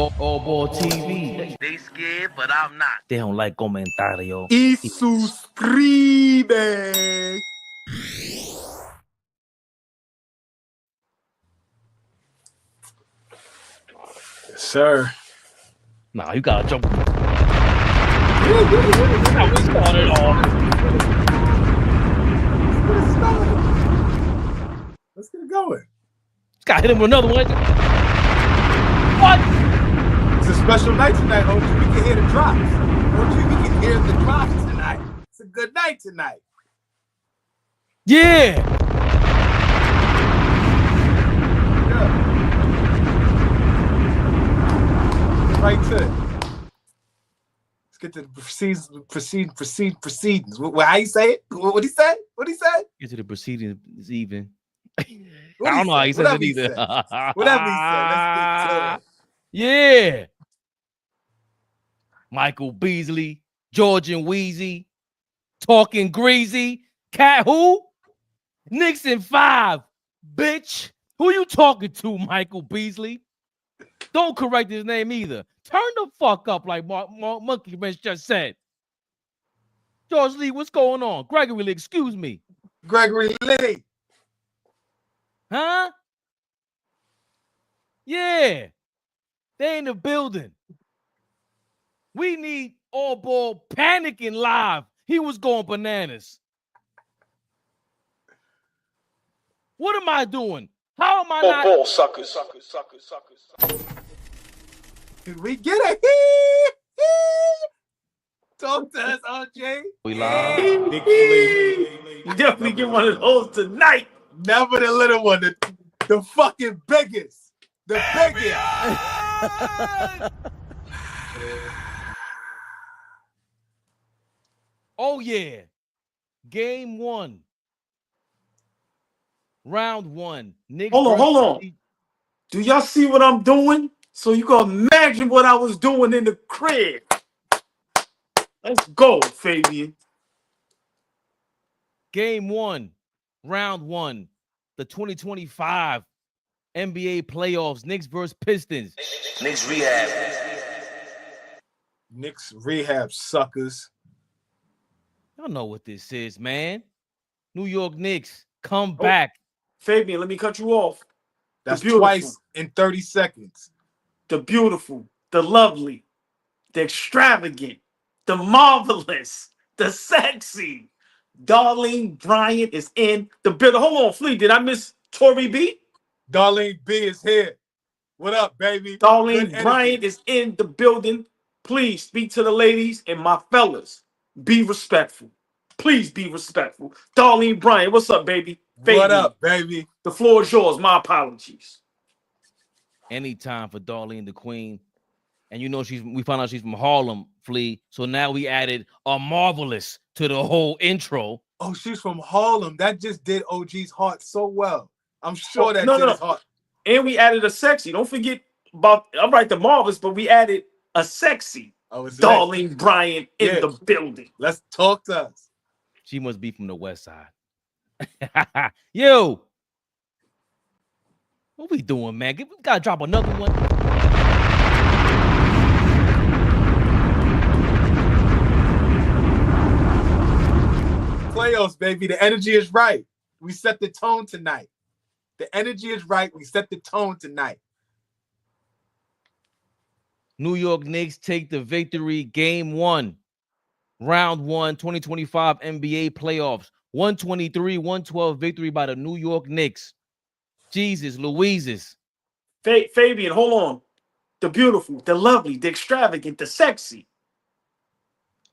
AllBall TV. They scared, but I'm not. They don't like comentario. Y suscribe. Yes, sir. Nah, you gotta jump. How we started off. Let's get it going. Got hit him with another one. What? It's a special night tonight, OG. We can hear the drops. OG, we can hear the drops tonight. It's a good night tonight. Yeah. Right to it. Let's get to the proceedings. How you say it? What he said? What he said? Get to the proceedings even. I What don't know how he says it Whatever he either. said. Whatever he said, let's get to it. Yeah. Michael Beasley, Georgian Wheezy, Talking Greasy. Cat who? Knicks in 5, bitch. Who you talking to, Michael Beasley? Don't correct his name either. Turn the fuck up like Monkey Wrench just said. George Lee, what's going on? Gregory Lee, excuse me. Gregory Lee. Huh? Yeah. They in the building. We need AllBall panicking live. He was going bananas. What am I doing? How am I not? AllBall suckers. Did we get it? Talk to us, OJ. We live. Big Flea. You definitely get one of those tonight. Never the little one, the fucking biggest. The biggest. Oh, yeah. Game 1. Round 1. Knicks Hold on. Do y'all see what I'm doing? So you gonna imagine what I was doing in the crib. Let's go, Fabian. Game 1. Round 1. The 2025 NBA playoffs. Knicks versus Pistons. Knicks rehab. Knicks rehab suckers. Y'all know what this is, man. New York Knicks come back. Fabian, let me cut you off. That's twice in 30 seconds. The beautiful, the lovely, the extravagant, the marvelous, the sexy. Darlene Bryant is in the building. Hold on, Flea. Did I miss Tori B? Darlene B is here. What up, baby? Darlene Bryant is in the building. Please speak to the ladies and my fellas. Be respectful. Please be respectful. Darlene Bryant, what's up, baby? Fabian, what up, baby? The floor is yours. My apologies. Anytime for Darlene the Queen. And you know we found out she's from Harlem, Flea. So now we added a marvelous to the whole intro. Oh, she's from Harlem. That just did OG's heart so well. I'm sure that did his heart. And we added a sexy. Don't forget about, all right, the marvelous, but we added a sexy. Oh, it's Darlene Bryant in the building. Let's talk to us. She must be from the West Side. Yo. What we doing, man? We gotta drop another one. Playoffs, baby. The energy is right. We set the tone tonight. The energy is right. We set the tone tonight. New York Knicks take the victory. Game 1. Round 1, 2025 NBA playoffs. 123-112 victory by the New York Knicks. Jesus Louises. Fabian, hold on. The beautiful, the lovely, the extravagant, the sexy.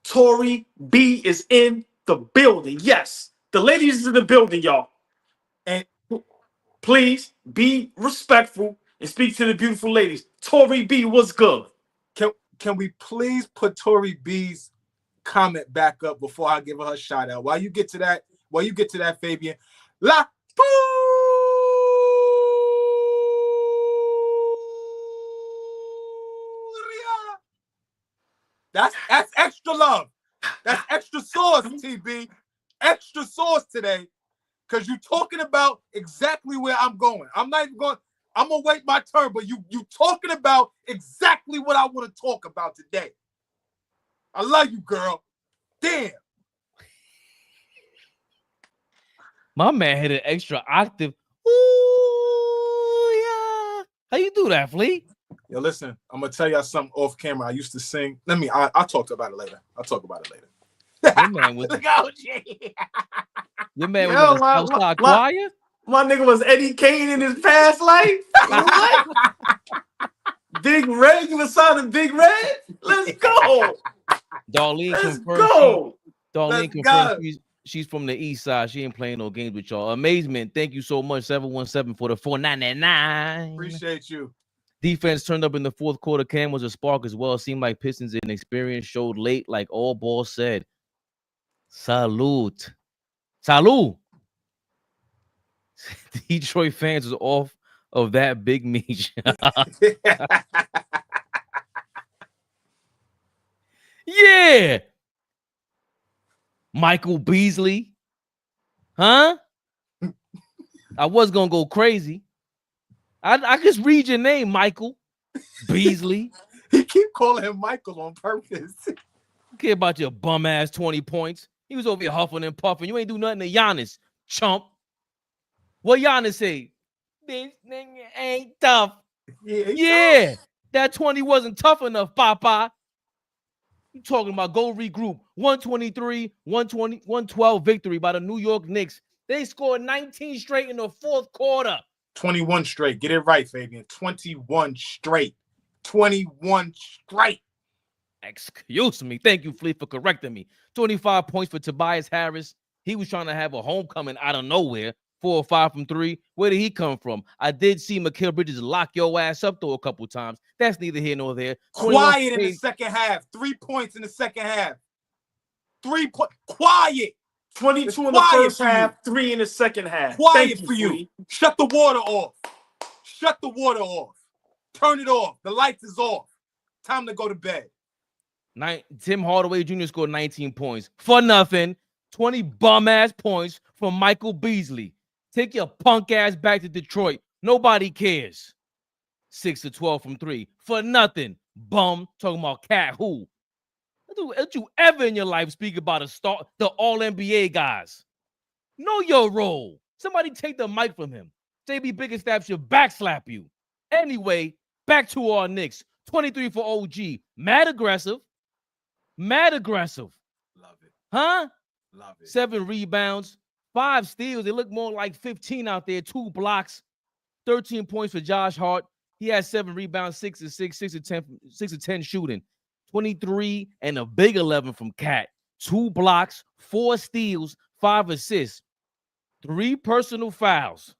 Tori B is in the building. Yes, the ladies in the building, y'all. And please be respectful and speak to the beautiful ladies. Tori B, what's good? Can we please put Tori B's comment back up before I give her a shout out? While you get to that, Fabian. La That's extra love. That's extra sauce, TB. Extra sauce today. Because you're talking about exactly where I'm going. I'm not even going. I'm gonna wait my turn, but you talking about exactly what I want to talk about today. I love you, girl. Damn. My man hit an extra octave. Ooh, yeah. How you do that, Flea? Yo, listen, I'm gonna tell y'all something off camera. I used to sing. I'll talk about it later. Your man was Look out, your man Yo, was in the Southside Choir. My nigga was Eddie Kane in his past life. What? Big Red, you was signing Big Red? Let's go. Darlene Let's confirmed. go. Darlene confirmed she's from the east side. She ain't playing no games with y'all. Amazement. Thank you so much. 717 for the 499. Appreciate you. Defense turned up in the fourth quarter. Cam was a spark as well. Seemed like Pistons inexperience showed late, like AllBall said. Salute. Detroit fans was off of that big meat. Yeah. Michael Beasley. Huh? I was going to go crazy. I just read your name, Michael Beasley. He keep calling him Michael on purpose. Don't care about your bum ass 20 points. He was over here huffing and puffing. You ain't do nothing to Giannis, chump. What Giannis say? This nigga ain't tough. Yeah. That 20 wasn't tough enough, Papa. You talking about go regroup. 123, 120, 112 victory by the New York Knicks. They scored 19 straight in the fourth quarter. 21 straight. Get it right, Fabian. 21 straight. 21 straight. Excuse me. Thank you, Flea, for correcting me. 25 points for Tobias Harris. He was trying to have a homecoming out of nowhere. 4 or 5 from 3. Where did he come from? I did see Mikal Bridges lock your ass up, though, a couple times. That's neither here nor there. Quiet in the second half. 3 points in the second half. 3 points. Quiet. 22 in the first half, 3 in the second half. Quiet for you. Shut the water off. Shut the water off. Turn it off. The lights is off. Time to go to bed. Tim Hardaway Jr. scored 19 points. For nothing. 20 bum-ass points from Michael Beasley. Take your punk ass back to Detroit. Nobody cares. 6 to 12 from 3. For nothing. Bum. Talking about cat who? Don't you ever in your life speak about the All-NBA guys? Know your role. Somebody take the mic from him. JB Biggerstaff should backslap you. Anyway, back to our Knicks. 23 for OG. Mad aggressive. Mad aggressive. Love it. Huh? Love it. 7 rebounds. 5 steals. They look more like 15 out there. 2 blocks. 13 points for Josh Hart. He has 7 rebounds, 6 to 6, 6 to 10 shooting. 23 and a big 11 from Cat. 2 blocks, 4 steals, 5 assists, 3 personal fouls.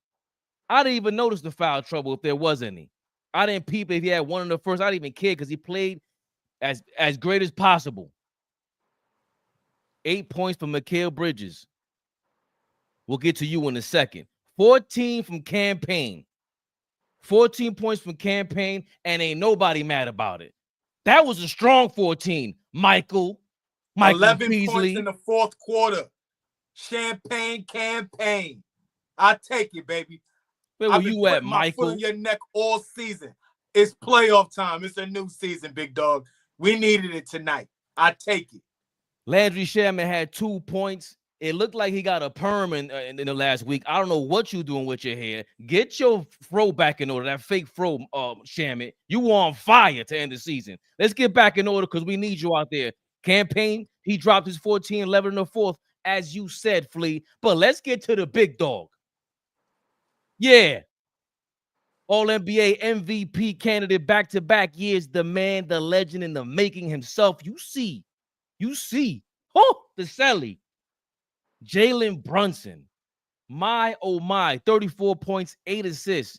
I didn't even notice the foul trouble if there was any. I didn't peep if he had one in the first. I didn't even care because he played as great as possible. 8 points for Mikal Bridges. We'll get to you in a second. 14 from Campaign. 14 points from Campaign, and ain't nobody mad about it. That was a strong 14, Michael 11 Beasley. points in the fourth quarter. Champagne Campaign. I take it, baby. Where were you at, Michael? My foot in your neck all season. It's playoff time. It's a new season, big dog. We needed it tonight. I take it. Landry Shaman had 2 points. It looked like he got a perm in the last week. I don't know what you're doing with your hair. Get your fro back in order, that fake fro, Shaman. You on fire to end the season. Let's get back in order because we need you out there. Campaign, he dropped his 14-11 in the fourth, as you said, Flea. But let's get to the big dog. Yeah. All-NBA MVP candidate back-to-back years. The man, the legend in the making himself. You see. Oh, the Celly. Jalen Brunson. My, oh my. 34 points, 8 assists.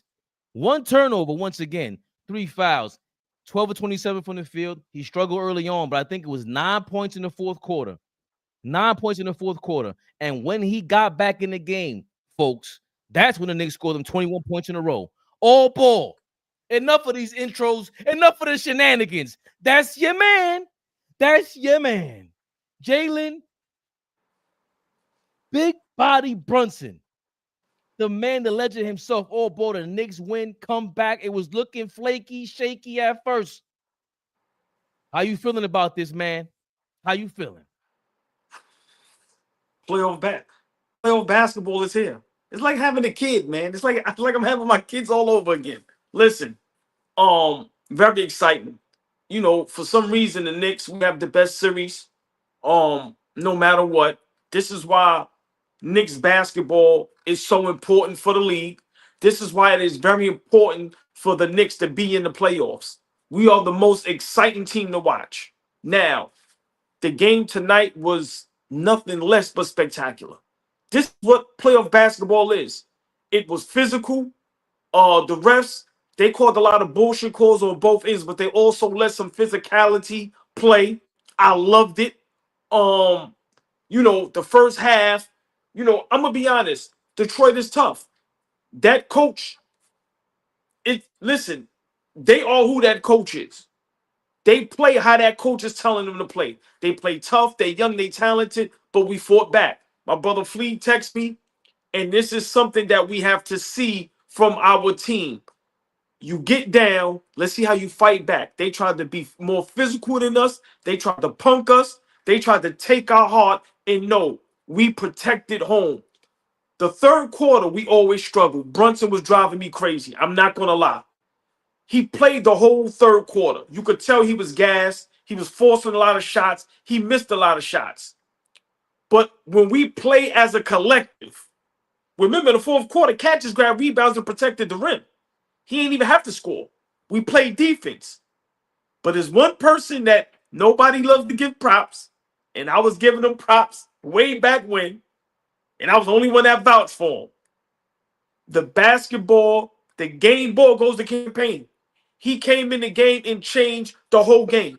1 turnover once again. 3 fouls. 12 of 27 from the field. He struggled early on, but I think it was 9 points in the fourth quarter. 9 points in the fourth quarter. And when he got back in the game, folks, that's when the Knicks scored them 21 points in a row. All ball. Enough of these intros. Enough of the shenanigans. That's your man. That's your man. Jalen Big Body Brunson. The man, the legend himself, all ball the Knicks win, come back. It was looking flaky, shaky at first. How you feeling about this, man? How you feeling? Playoff basketball is here. It's like having a kid, man. It's like I feel like I'm having my kids all over again. Listen, very exciting. You know, for some reason the Knicks, we have the best series. No matter what. This is why Knicks basketball is so important for the league. This is why it is very important for the Knicks to be in the playoffs. We are the most exciting team to watch. Now, the game tonight was nothing less but spectacular. This is what playoff basketball is. It was physical. The refs, they called a lot of bullshit calls on both ends, but they also let some physicality play. I loved it. You know, the first half, you know, I'm gonna be honest, Detroit is tough. That coach, listen, they are who that coach is. They play how that coach is telling them to play. They play tough, they young, they talented, but we fought back. My brother Flea texted me, and this is something that we have to see from our team. You get down, let's see how you fight back. They tried to be more physical than us. They tried to punk us. They tried to take our heart, and no, we protected home. The third quarter, we always struggled. Brunson was driving me crazy. I'm not going to lie. He played the whole third quarter. You could tell he was gassed. He was forcing a lot of shots. He missed a lot of shots. But when we play as a collective, remember in the fourth quarter, Cat just grabbed rebounds and protected the rim. He didn't even have to score. We played defense. But there's one person that nobody loves to give props, and I was giving him props way back when, and I was the only one that vouched for him. The basketball, the game ball goes to campaign. He came in the game and changed the whole game.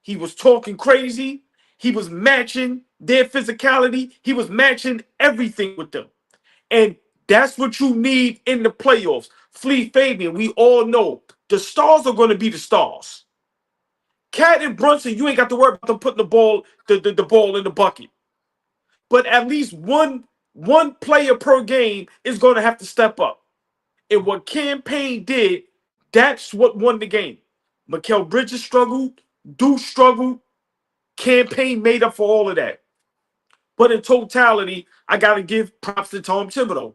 He was talking crazy. He was matching their physicality. He was matching everything with them. And that's what you need in the playoffs. Flea, Fabian, we all know the stars are going to be the stars. Cat and Brunson, you ain't got to worry about them putting the ball in the bucket. But at least one player per game is going to have to step up. And what Campaign did, that's what won the game. Mikal Bridges struggled. Deuce struggled. Campaign made up for all of that. But in totality, I got to give props to Tom Thibodeau.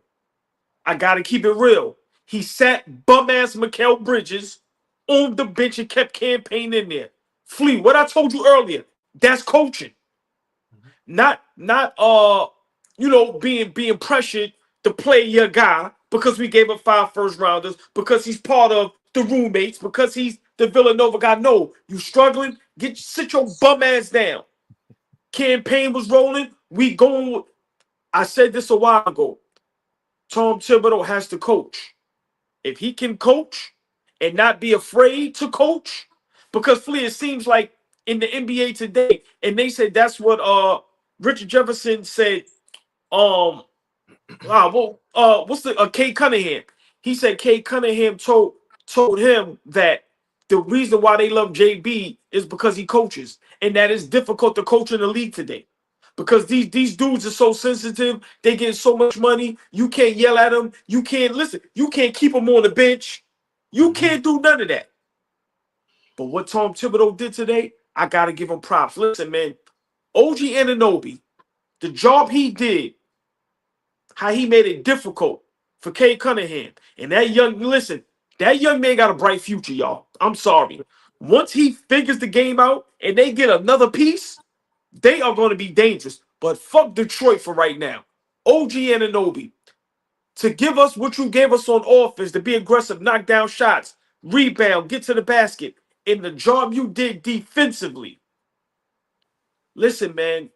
I got to keep it real. He sat bum-ass Mikal Bridges on the bench and kept Campaign in there. Flea, what I told you earlier, that's coaching. Not being pressured to play your guy because we gave up 5 first-rounders, because he's part of the roommates, because he's the Villanova guy. No, you struggling, sit your bum-ass down. Campaign was rolling. We going. I said this a while ago. Tom Thibodeau has to coach. If he can coach and not be afraid to coach, because Flea, it seems like in the NBA today, and they said that's what Richard Jefferson said. Cade Cunningham. He said Cade Cunningham told him that the reason why they love JB is because he coaches, and that it's difficult to coach in the league today. Because these dudes are so sensitive, they get so much money. You can't yell at them. You can't listen. You can't keep them on the bench. You can't do none of that. But what Tom Thibodeau did today, I gotta give him props. Listen, man, OG Anunoby, the job he did, how he made it difficult for Cade Cunningham, and that young man got a bright future, y'all. I'm sorry. Once he figures the game out and they get another piece, they are going to be dangerous. But fuck Detroit for right now. OG Anunoby, to give us what you gave us on offense, to be aggressive, knock down shots, rebound, get to the basket, in the job you did defensively. Listen, man,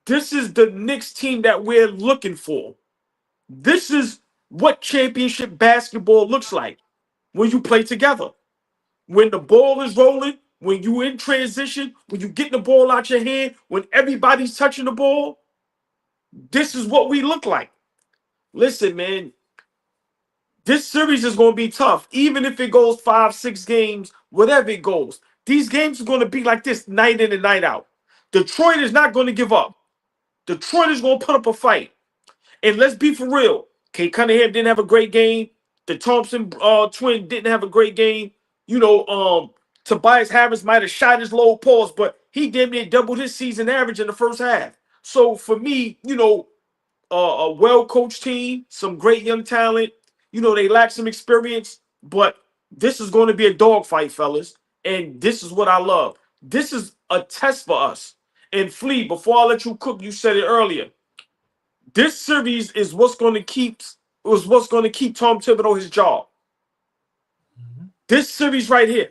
this is the Knicks team that we're looking for. This is what championship basketball looks like when you play together. When the ball is rolling, when you in transition, when you get the ball out your hand, when everybody's touching the ball, this is what we look like. Listen, man, this series is going to be tough. Even if it goes 5-6 games, whatever it goes, these games are going to be like this night in and night out. Detroit is not going to give up. Detroit is going to put up a fight. And let's be for real. Cade Cunningham didn't have a great game. The Thompson twin didn't have a great game. You know, Tobias Harris might have shot his low pause, but he damn near doubled his season average in the first half. So for me, you know, a well-coached team, some great young talent. You know, they lack some experience, but this is going to be a dogfight, fellas. And this is what I love. This is a test for us. And Flea, before I let you cook, you said it earlier. This series is what's going to keep Tom Thibodeau his job. This series right here.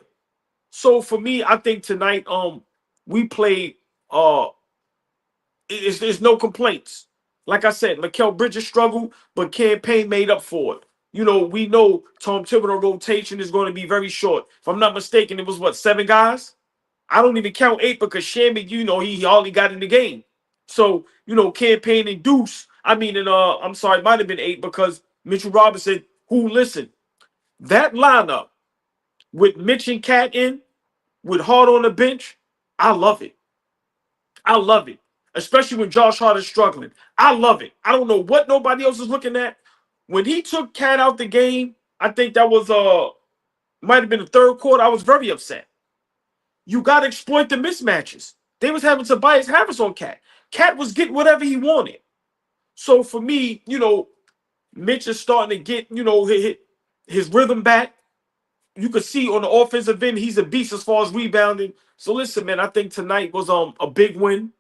So for me, I think tonight, we played. There's no complaints. Like I said, Mikal Bridges struggled, but campaign made up for it. You know, we know Tom Thibodeau rotation is going to be very short. If I'm not mistaken, it was what, 7 guys? I don't even count 8 because Shammy, you know, he hardly got in the game. So, you know, campaign and Deuce. I'm sorry, it might have been 8 because Mitchell Robinson, listen, that lineup with Mitch and Cat in, with Hart on the bench, I love it. I love it. Especially when Josh Hart is struggling. I love it. I don't know what nobody else is looking at. When he took Cat out the game, I think that was might have been the third quarter. I was very upset. You got to exploit the mismatches. They was having Tobias Harris on Cat. Cat was getting whatever he wanted. So for me, you know, Mitch is starting to get, you know, his rhythm back. You could see on the offensive end, he's a beast as far as rebounding. So listen, man, I think tonight was a big win.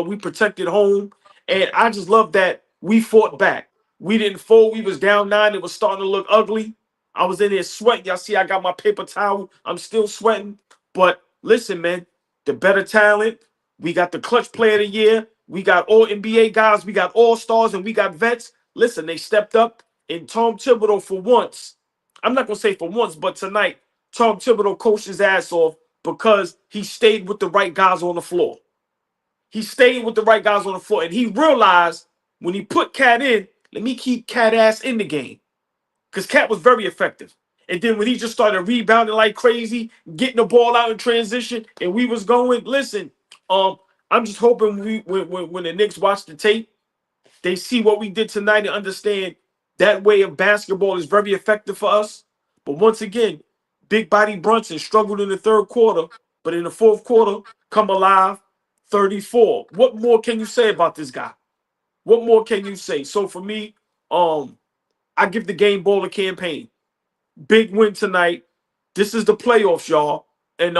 We protected home, and I just love that we fought back. We didn't fold. We was down 9. It was starting to look ugly. I was in there sweating. Y'all see I got my paper towel. I'm still sweating. But listen, man, the better talent. We got the clutch player of the year. We got all NBA guys. We got all-stars, and we got vets. Listen, they stepped up. And Tom Thibodeau, for once, I'm not going to say for once, but tonight, Tom Thibodeau coached his ass off because he stayed with the right guys on the floor. He stayed with the right guys on the floor, and he realized when he put Cat in, let me keep Cat ass in the game, because Cat was very effective. And then when he just started rebounding like crazy, getting the ball out in transition, and we was going, listen, I'm just hoping when the Knicks watch the tape, they see what we did tonight and understand that way of basketball is very effective for us. But once again, big body Brunson struggled in the third quarter, but in the fourth quarter, come alive. 34. What more can you say about this guy? What more can you say? So for me, I give the game ball a campaign. Big win tonight. This is the playoffs, y'all. And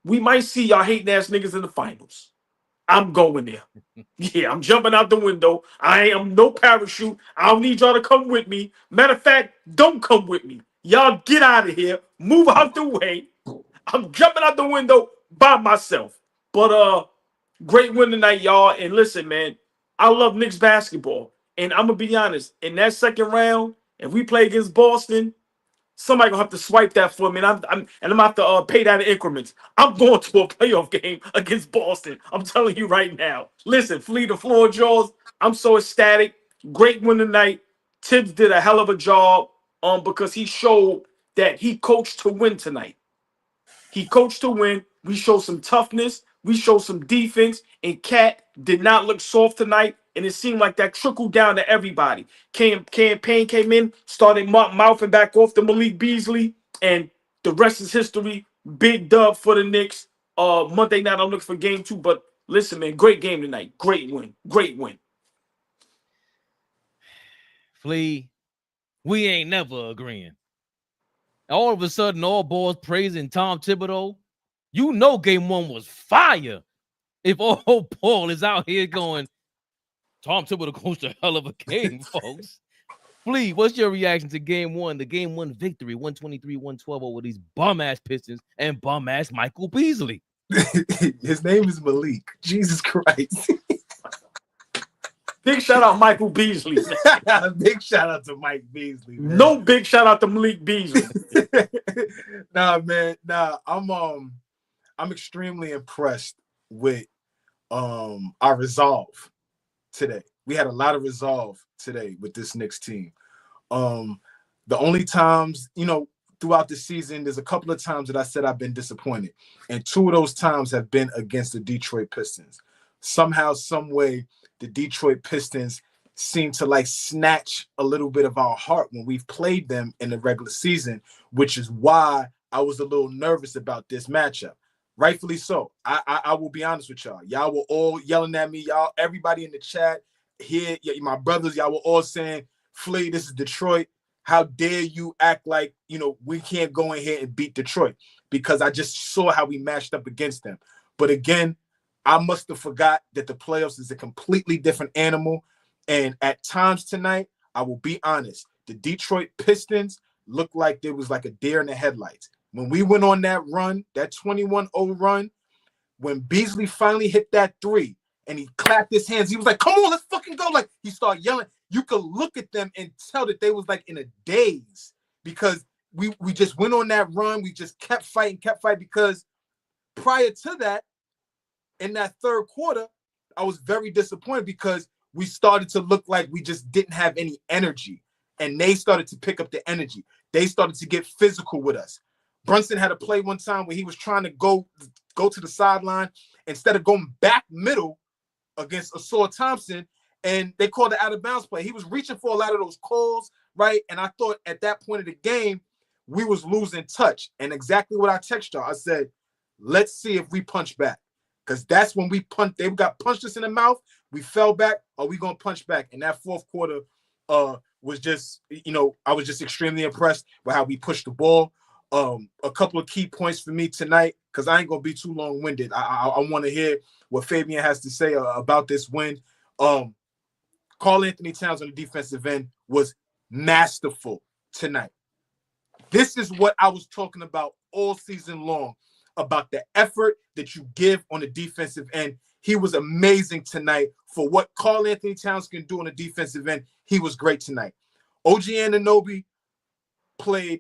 we might see y'all hating ass niggas in the finals. I'm going there. Yeah, I'm jumping out the window. I am no parachute. I don't need y'all to come with me. Matter of fact, don't come with me. Y'all get out of here. Move out the way. I'm jumping out the window by myself. But great win tonight, y'all. And listen, man, I love Knicks basketball. And I'm gonna be honest, in that second round, if we play against Boston, somebody gonna have to swipe that for me. And I'm gonna have to pay that in increments. I'm going to a playoff game against Boston. I'm telling you right now. Listen, Flea, the floor is yours. I'm so ecstatic. Great win tonight. Tibbs did a hell of a job because he showed that he coached to win tonight. He coached to win. We showed some toughness. We showed some defense. And Cat did not look soft tonight. And it seemed like that trickled down to everybody. Campaign came in, started mouthing back off to Malik Beasley. And the rest is history. Big dub for the Knicks. Monday night, I'm looking for game 2. But listen, man, great game tonight. Great win. Great win. Flea, we ain't never agreeing. All of a sudden, all boys praising Tom Thibodeau. You know game 1 was fire. If all Paul is out here going, Tom Thibodeau coached a hell of a game, folks. Flea, what's your reaction to game 1, the game 1 victory, 123-112 over these bum-ass Pistons and bum-ass Michael Beasley? His name is Malik. Jesus Christ. Big shout out Michael Beasley. Big shout out to Mike Beasley. Man. No big shout out to Malik Beasley. Nah, man. Nah, I'm extremely impressed with our resolve today. We had a lot of resolve today with this Knicks team. The only times, you know, throughout the season, there's a couple of times that I said I've been disappointed. And 2 of those times have been against the Detroit Pistons. Somehow, some way, the Detroit Pistons seem to like snatch a little bit of our heart when we've played them in the regular season, which is why I was a little nervous about this matchup. Rightfully so. I will be honest with y'all. Y'all were all yelling at me. Y'all, everybody in the chat here, my brothers, y'all were all saying, Flea, this is Detroit. How dare you act like, we can't go in here and beat Detroit, because I just saw how we matched up against them. But again, I must have forgot that the playoffs is a completely different animal. And at times tonight, I will be honest, the Detroit Pistons looked like there was like a deer in the headlights. When we went on that run, that 21-0 run, when Beasley finally hit that three and he clapped his hands, he was like, come on, let's fucking go. Like, he started yelling. You could look at them and tell that they was like in a daze, because we just went on that run. We just kept fighting, because prior to that, in that third quarter, I was very disappointed because we started to look like we just didn't have any energy, and they started to pick up the energy. They started to get physical with us. Brunson had a play one time where he was trying to go to the sideline instead of going back middle against Asor Thompson, and they called it out of bounds play. He was reaching for a lot of those calls, right? And I thought at that point of the game, we was losing touch. And exactly what I texted y'all, I said, let's see if we punch back. Because that's when we punched. They got punched us in the mouth. We fell back. Are we going to punch back? And that fourth quarter was just, I was just extremely impressed with how we pushed the ball. A couple of key points for me tonight, because I ain't going to be too long-winded. I want to hear what Fabian has to say about this win. Karl-Anthony Towns on the defensive end was masterful tonight. This is what I was talking about all season long, about the effort that you give on the defensive end. He was amazing tonight. For what Karl-Anthony Towns can do on the defensive end, he was great tonight. OG Anunoby played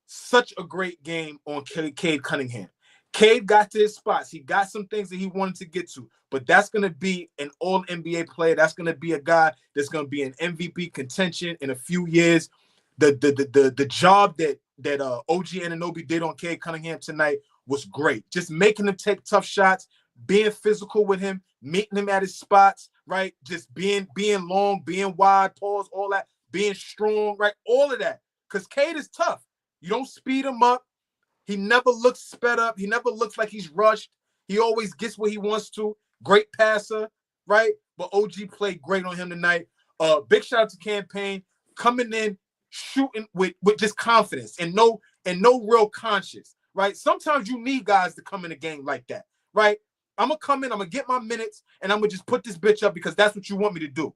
such a great game on Cade Cunningham. Cade got to his spots. He got some things that he wanted to get to, but that's going to be an all-NBA player. That's going to be a guy that's going to be an MVP contention in a few years. The job that OG Anunoby did on Cade Cunningham tonight was great. Just making him take tough shots, being physical with him, meeting him at his spots, right? Just being long, being wide, pause, all that, being strong, right? All of that. Because Cade is tough. You don't speed him up. He never looks sped up. He never looks like he's rushed. He always gets what he wants to. Great passer, right? But OG played great on him tonight. Big shout out to Campaign coming in, shooting with just confidence and no real conscience, right? Sometimes you need guys to come in a game like that, right? I'm going to come in, I'm going to get my minutes, and I'm going to just put this bitch up because that's what you want me to do.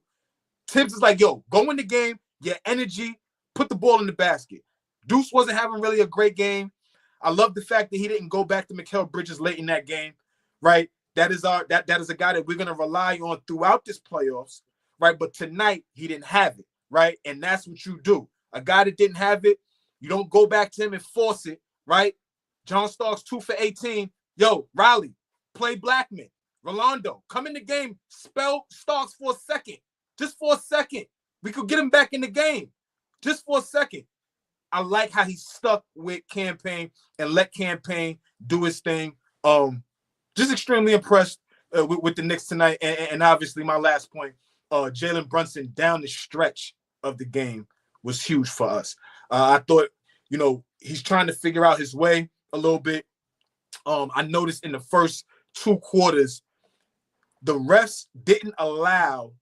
Tibbs is like, yo, go in the game, your energy, put the ball in the basket. Deuce wasn't having really a great game. I love the fact that he didn't go back to Mikal Bridges late in that game, right? That is a guy that we're going to rely on throughout this playoffs, right? But tonight, he didn't have it, right? And that's what you do. A guy that didn't have it, you don't go back to him and force it, right? John Starks 2 for 18. Yo, Riley, play Blackman. Rolando, come in the game, spell Starks for a second. Just for a second. We could get him back in the game. Just for a second. I like how he stuck with Campaign and let Campaign do his thing. Just extremely impressed with the Knicks tonight. And obviously, my last point, Jalen Brunson down the stretch of the game was huge for us. I thought, he's trying to figure out his way a little bit. I noticed in the first 2 quarters, the refs didn't allow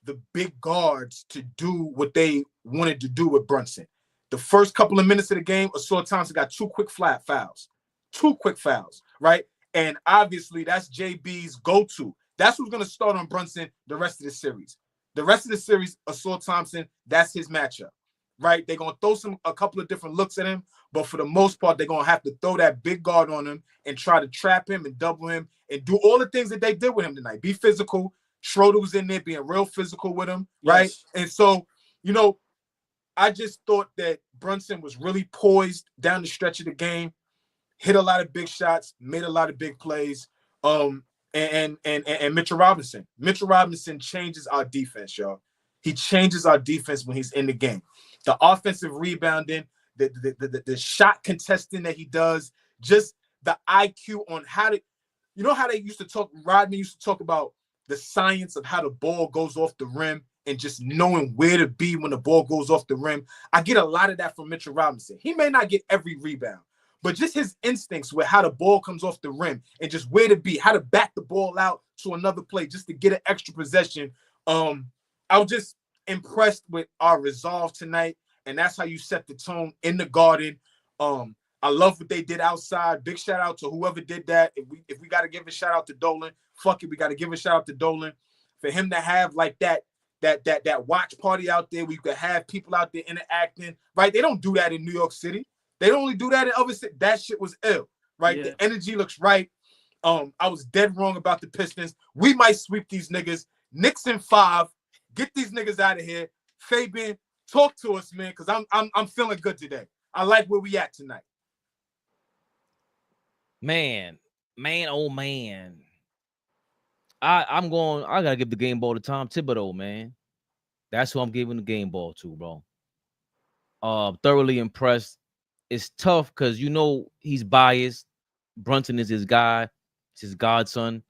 the big guards to do what they wanted to do with Brunson. The first couple of minutes of the game, Asor Thompson got 2 quick flat fouls. 2 quick fouls, right? And obviously, that's JB's go-to. That's who's going to start on Brunson the rest of the series. The rest of the series, Asor Thompson, that's his matchup, right? They're going to throw a couple of different looks at him, but for the most part, they're going to have to throw that big guard on him and try to trap him and double him and do all the things that they did with him tonight. Be physical. Schroeder was in there being real physical with him, right? Yes. And so, I just thought that Brunson was really poised down the stretch of the game, hit a lot of big shots, made a lot of big plays. And Mitchell Robinson. Mitchell Robinson changes our defense, y'all. He changes our defense when he's in the game. The offensive rebounding, the shot contesting that he does, just the IQ on how to, how they used to talk, Rodman used to talk about the science of how the ball goes off the rim and just knowing where to be when the ball goes off the rim. I get a lot of that from Mitchell Robinson. He may not get every rebound, but just his instincts with how the ball comes off the rim and just where to be, how to back the ball out to another play just to get an extra possession. I was just impressed with our resolve tonight, and that's how you set the tone in the Garden. I love what they did outside. Big shout out to whoever did that. If we got to give a shout out to Dolan, fuck it, we got to give a shout out to Dolan for him to have like that watch party out there where you could have people out there interacting. Right? They don't do that in New York City. They don't only do that in other cities. That shit was ill. Right? Yeah. The energy looks right. I was dead wrong about the Pistons. We might sweep these niggas. Knicks in 5. Get these niggas out of here. Fabian, talk to us, man, because I'm feeling good today. I like where we at tonight. Man, oh man. I gotta give the game ball to Tom Thibodeau, man. That's who I'm giving the game ball to, bro. Thoroughly impressed. It's tough because you know he's biased. Brunson is his guy, it's his godson.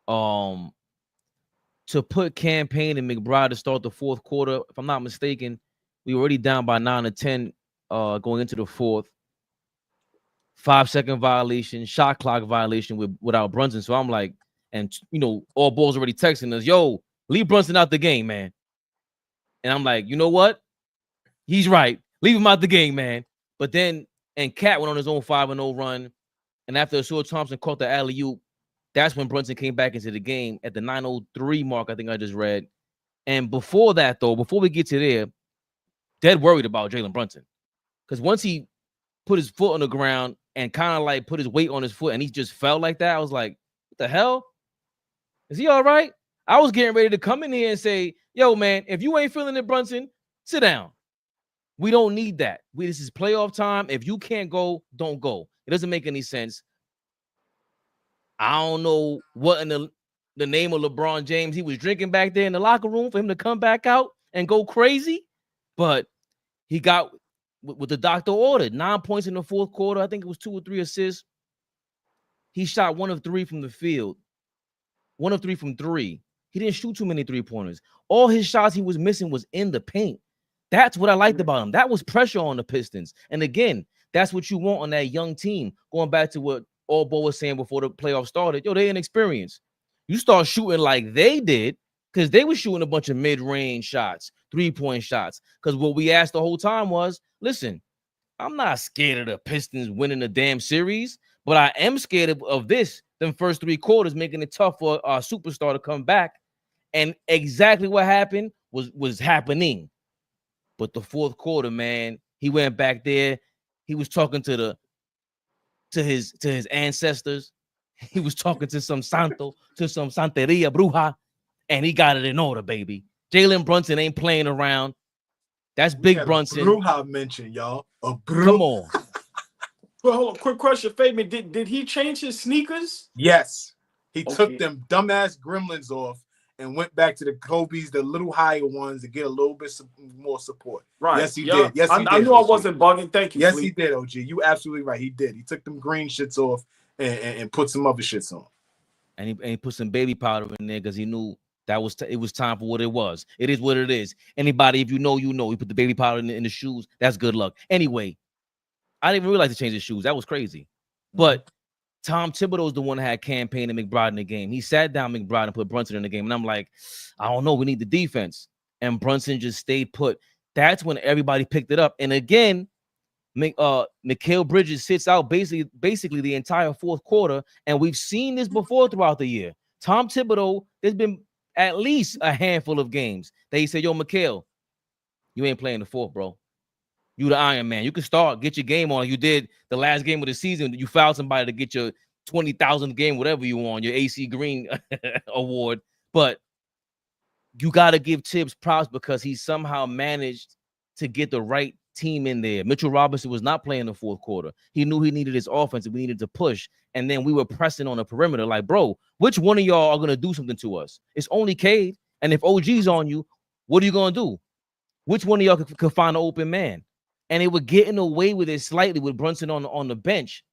To put Campaign and McBride to start the fourth quarter, if I'm not mistaken, we were already down by 9 or 10 going into the fourth. 5-second violation, shot clock violation without Brunson. So I'm like, and you know, AllBall's already texting us, yo, leave Brunson out the game, man. And I'm like, you know what? He's right. Leave him out the game, man. But then, and Cat went on his own 5-0 run. And after Asur Thompson caught the alley-oop, that's when Brunson came back into the game at the 9:03 mark, I think I just read. And before that, though, before we get to there, dead worried about Jalen Brunson. Because once he put his foot on the ground and kind of like put his weight on his foot and he just fell like that, I was like, what the hell? Is he all right? I was getting ready to come in here and say, yo, man, if you ain't feeling it, Brunson, sit down. We don't need that. This is playoff time. If you can't go, don't go. It doesn't make any sense. I don't know what in the name of LeBron James he was drinking back there in the locker room for him to come back out and go crazy. But he got what the doctor ordered. 9 points in the fourth quarter. I think it was 2 or 3 assists. He shot 1 of 3 from the field. 1 of 3 from 3. He didn't shoot too many 3-pointers. All his shots he was missing was in the paint. That's what I liked about him. That was pressure on the Pistons. And again, that's what you want on that young team. Going back to what AllBall was saying before the playoffs started. Yo, they inexperienced. You start shooting like they did because they were shooting a bunch of mid-range shots, 3-point shots. Because what we asked the whole time was, listen, I'm not scared of the Pistons winning the damn series, but I am scared of this, them first 3 quarters, making it tough for our superstar to come back. And exactly what happened was happening. But the fourth quarter, man, he went back there. He was talking to his ancestors. He was talking to some santo, to some santeria bruja, and he got it in order, baby. Jalen Brunson ain't playing around. That's big Brunson. Bruja mention, y'all. Come on. Well, hold on. Quick question, Fabian. Did he change his sneakers? Yes. He took them dumbass Gremlins off and went back to the Kobe's, the little higher ones, to get a little bit more support. Right. Yes, he did. Yes, he did. I knew I wasn't bugging. Thank you. Yes, he did, OG. You absolutely right. He did. He took them green shits off and put some other shits on. And he put some baby powder in there because he knew that it was time for what it was. It is what it is. Anybody, if you know, you know. He put the baby powder in the shoes. That's good luck. Anyway, I didn't even realize to change his shoes. That was crazy. But Tom Thibodeau's the one that had Campaign and McBride in the game. He sat down McBride and put Brunson in the game. And I'm like, I don't know. We need the defense. And Brunson just stayed put. That's when everybody picked it up. And again, Mikal Bridges sits out basically the entire fourth quarter. And we've seen this before throughout the year. Tom Thibodeau, there's been at least a handful of games that he said, yo, Mikal, you ain't playing the fourth, bro. You the Iron Man. You can start, get your game on. You did the last game of the season. You fouled somebody to get your 20,000th game, whatever you want, your AC Green award. But you got to give Tibbs props because he somehow managed to get the right team in there. Mitchell Robinson was not playing the fourth quarter. He knew he needed his offense and we needed to push. And then we were pressing on the perimeter like, bro, which one of y'all are going to do something to us? It's only Cade. And if OG's on you, what are you going to do? Which one of y'all could find an open man? And they were getting away with it slightly with Brunson on the bench.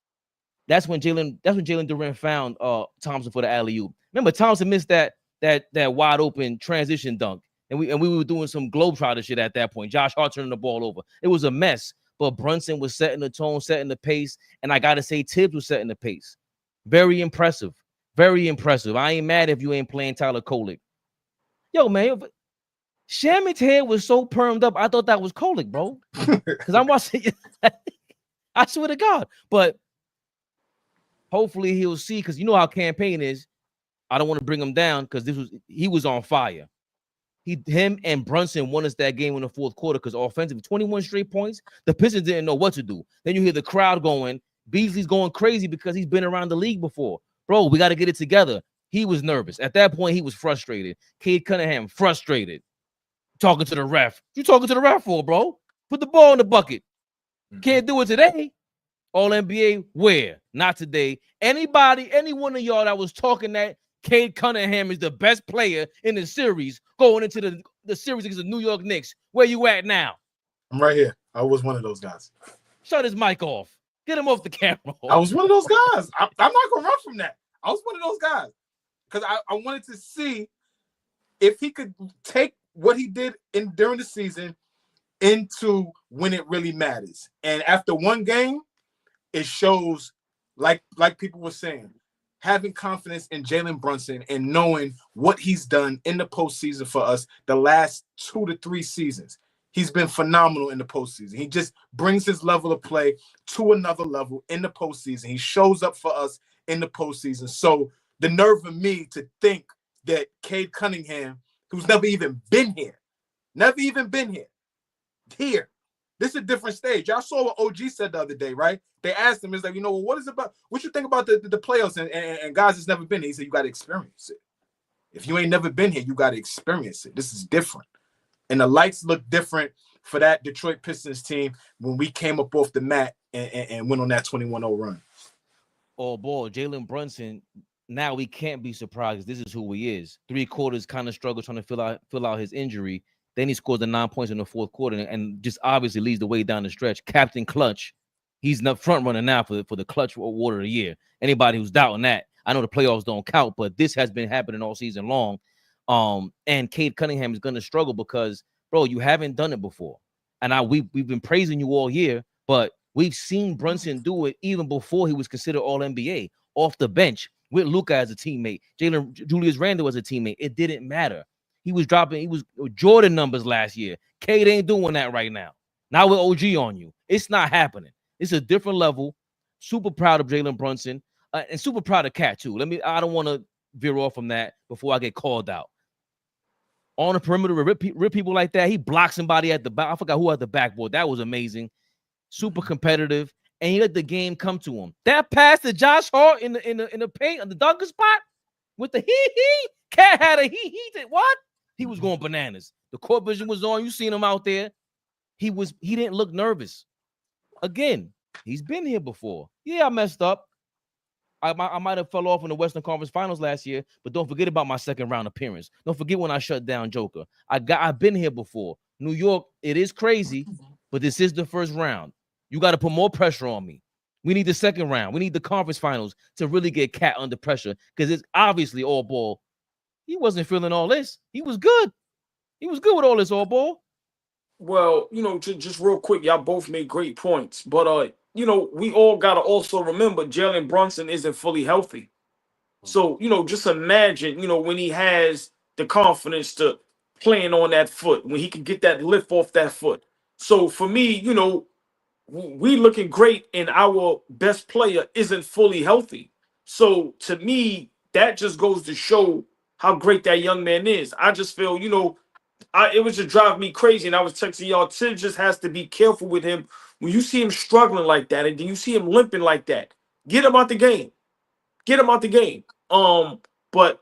That's when Jalen Durant found Thompson for the alley-oop. Remember, Thompson missed that wide open transition dunk. And we were doing some globetrotter shit at that point. Josh Hart turning the ball over. It was a mess. But Brunson was setting the tone, setting the pace. And I got to say, Tibbs was setting the pace. Very impressive. Very impressive. I ain't mad if you ain't playing Tyler Kolek. Yo, man, Shamit's hair was so permed up. I thought that was Kolek, bro. Because I'm watching. I swear to God. But hopefully he'll see, because you know how campaign is. I don't want to bring him down because he was on fire. Him and Brunson won us that game in the fourth quarter because offensively, 21 straight points. The Pistons didn't know what to do. Then you hear the crowd going. Beasley's going crazy because he's been around the league before. Bro, we got to get it together. He was nervous. At that point, he was frustrated. Cade Cunningham, frustrated. Talking to the ref. You talking to the ref for, bro? Put the ball in the bucket. Can't do it today. All NBA, where? Not today. Any one of y'all that was talking that Cade Cunningham is the best player in the series going into the series against the New York Knicks, where you at now? I'm right here. I was one of those guys. Shut his mic off. Get him off the camera. I was one of those guys. I'm not going to run from that. I was one of those guys because I wanted to see if he could take what he did during the season into when it really matters. And after one game, it shows, like people were saying, having confidence in Jalen Brunson and knowing what he's done in the postseason for us the last 2 to 3 seasons. He's been phenomenal in the postseason. He just brings his level of play to another level in the postseason. He shows up for us in the postseason. So the nerve of me to think that Cade Cunningham, who's never even been here, here. This is a different stage. Y'all saw what OG said the other day, right? They asked him, it's like, what is it about? What you think about the playoffs and guys that's never been here? He said, you got to experience it. If you ain't never been here, you got to experience it. This is different. And the lights look different for that Detroit Pistons team when we came up off the mat and went on that 21-0 run. Oh, boy, Jalen Brunson, now we can't be surprised. This is who he is. 3 quarters kind of struggle trying to fill out his injury. Then he scores the 9 points in the fourth quarter and just obviously leads the way down the stretch. Captain Clutch. He's the front runner now for the Clutch Award of the year. Anybody who's doubting that, I know the playoffs don't count, but this has been happening all season long. And Cade Cunningham is going to struggle because, bro, you haven't done it before. And we've been praising you all year, but we've seen Brunson do it even before he was considered All-NBA, off the bench with Luka as a teammate. Julius Randle as a teammate. It didn't matter. He was Jordan numbers last year. Cade ain't doing that right now. Now with OG on you. It's not happening. It's a different level. Super proud of Jalen Brunson and super proud of Cat too. I don't want to veer off from that before I get called out. On the perimeter, rip people like that. He blocked somebody at the back. I forgot who at the backboard. That was amazing. Super competitive. And he let the game come to him. That pass to Josh Hart in the paint on the dunker spot with the hee. Cat had a hee. What? He was going bananas. The court vision was on. You seen him out there. He didn't look nervous. Again, he's been here before. Yeah, I messed up. I might have fell off in the Western Conference Finals last year, but don't forget about my second round appearance. Don't forget when I shut down Joker. I've been here before. New York, it is crazy, but this is the first round. You got to put more pressure on me. We need the second round. We need the conference finals to really get Cat under pressure because it's obviously all ball. He wasn't feeling all this. He was good. He was good with all this all ball. Well, just real quick, y'all both made great points, but we all gotta also remember Jalen Brunson isn't fully healthy. So, just imagine, when he has the confidence to playing on that foot, when he can get that lift off that foot. So for me, we looking great and our best player isn't fully healthy. So to me, that just goes to show how great that young man is. I just feel, it was just driving me crazy. And I was texting y'all, Tim just has to be careful with him. When you see him struggling like that and then you see him limping like that, get him out the game. Get him out the game. But,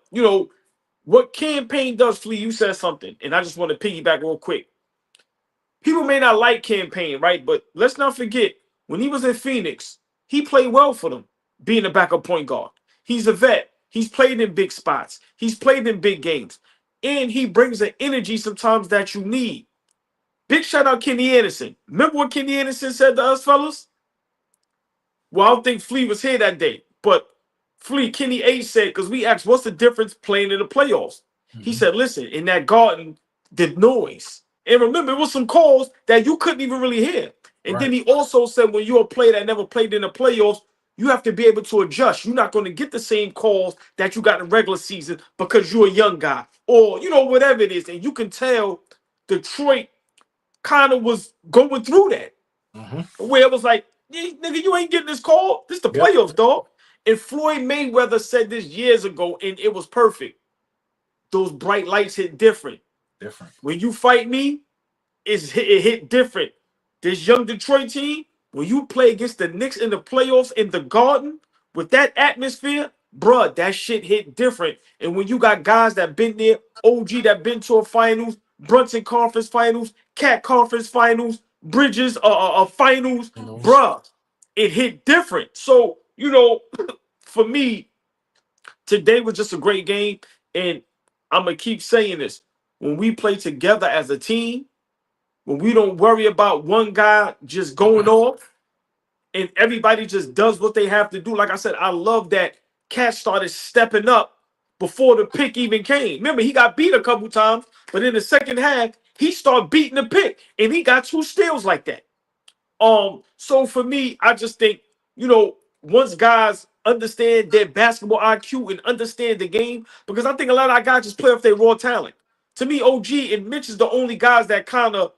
what campaign does, Flea, you said something, and I just want to piggyback real quick. People may not like campaign, right? But let's not forget, when he was in Phoenix, he played well for them, being a backup point guard. He's a vet. He's played in big spots. He's played in big games. And he brings an energy sometimes that you need. Big shout out Kenny Anderson. Remember what Kenny Anderson said to us, fellas? Well, I don't think Flea was here that day. But Flea, Kenny H said, because we asked, what's the difference playing in the playoffs? He said, listen, in that garden, the noise. And remember, it was some calls that you couldn't even really hear. And then he also said, when you're a player that never played in the playoffs, you have to be able to adjust. You're not going to get the same calls that you got in regular season because you're a young guy or, whatever it is. And you can tell Detroit kind of was going through that. Where it was like, yeah, nigga, you ain't getting this call. This the playoffs, dog. And Floyd Mayweather said this years ago, and it was perfect. Those bright lights hit different. When you fight me, it hit different. This young Detroit team, when you play against the Knicks in the playoffs in the Garden with that atmosphere, bruh, that shit hit different. And when you got guys that been there, OG that been to a finals, Brunson conference finals, Cat conference finals, Bridges finals, bruh, it hit different. So, for me, today was just a great game. And I'm going to keep saying this. When we play together as a team, when we don't worry about one guy just going off and everybody just does what they have to do. Like I said, I love that Cat started stepping up before the pick even came. Remember, he got beat a couple times, but in the second half, he started beating the pick, and he got 2 steals like that. So for me, I just think, once guys understand their basketball IQ and understand the game, because I think a lot of our guys just play off their raw talent. To me, OG and Mitch is the only guys that kind of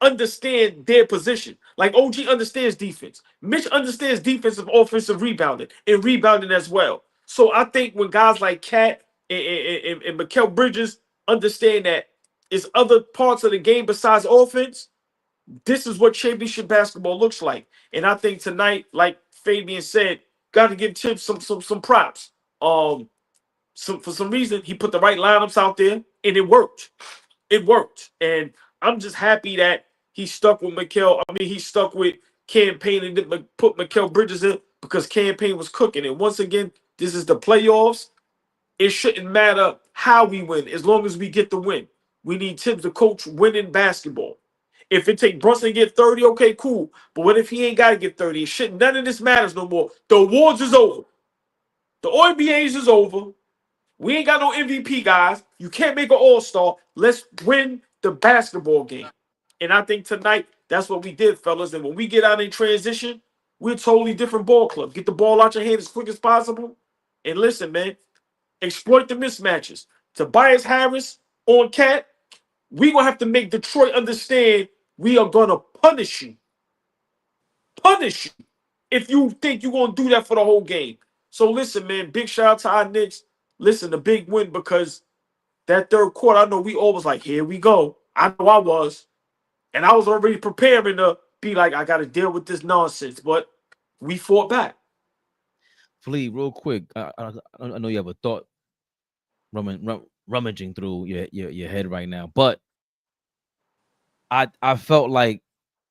understand their position. Like OG understands defense. Mitch understands defensive, offensive rebounding and rebounding as well. So I think when guys like Cat and Mikal Bridges understand that it's other parts of the game besides offense, this is what championship basketball looks like. And I think tonight, like Fabian said, got to give Tim some props. For some reason, he put the right lineups out there, and it worked. It worked. And I'm just happy that he stuck with he stuck with Campaign and didn't put Mikal Bridges in because Campaign was cooking. And once again, this is the playoffs. It shouldn't matter how we win as long as we get the win. We need Tibbs to coach winning basketball. If it take Brunson to get 30, okay, cool. But what if he ain't got to get 30? None of this matters no more. The awards is over. The OBAs is over. We ain't got no MVP, guys. You can't make an all-star. Let's win the basketball game. And I think tonight, that's what we did, fellas. And when we get out in transition, we're a totally different ball club. Get the ball out your hand as quick as possible. And listen, man, exploit the mismatches. Tobias Harris on Cat, we going to have to make Detroit understand we are going to punish you. Punish you if you think you're going to do that for the whole game. So listen, man, big shout out to our Knicks. Listen, the big win because that third quarter, I know we all was like, here we go. I know I was. And I was already preparing to be like, I got to deal with this nonsense. But we fought back. Flea, real quick, I know you have a thought rummaging through your head right now, but I felt like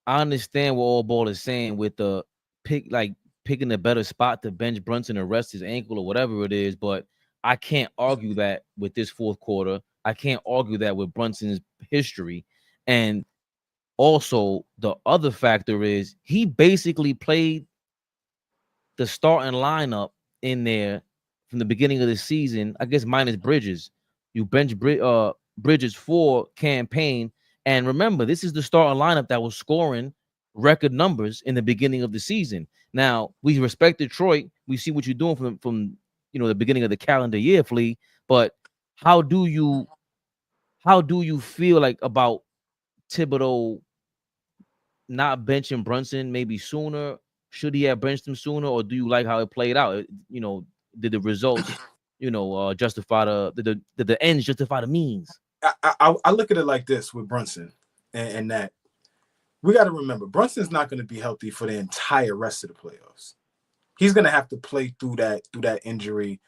I understand what AllBall is saying with the picking a better spot to bench Brunson or rest his ankle or whatever it is, but I can't argue that with this fourth quarter. I can't argue that with Brunson's history. And also, the other factor is he basically played the starting lineup in there from the beginning of the season, I guess minus Bridges. You bench Bridges for Campaign. And remember, this is the starting lineup that was scoring record numbers in the beginning of the season. Now, we respect Detroit. We see what you're doing from the beginning of the calendar year, Flea. But how do you feel like about Thibodeau not benching Brunson maybe sooner? Should he have benched him sooner, or do you like how it played out? Did the results, justify the ends justify the means? I look at it like this with Brunson, and that we got to remember Brunson's not going to be healthy for the entire rest of the playoffs. He's going to have to play through that injury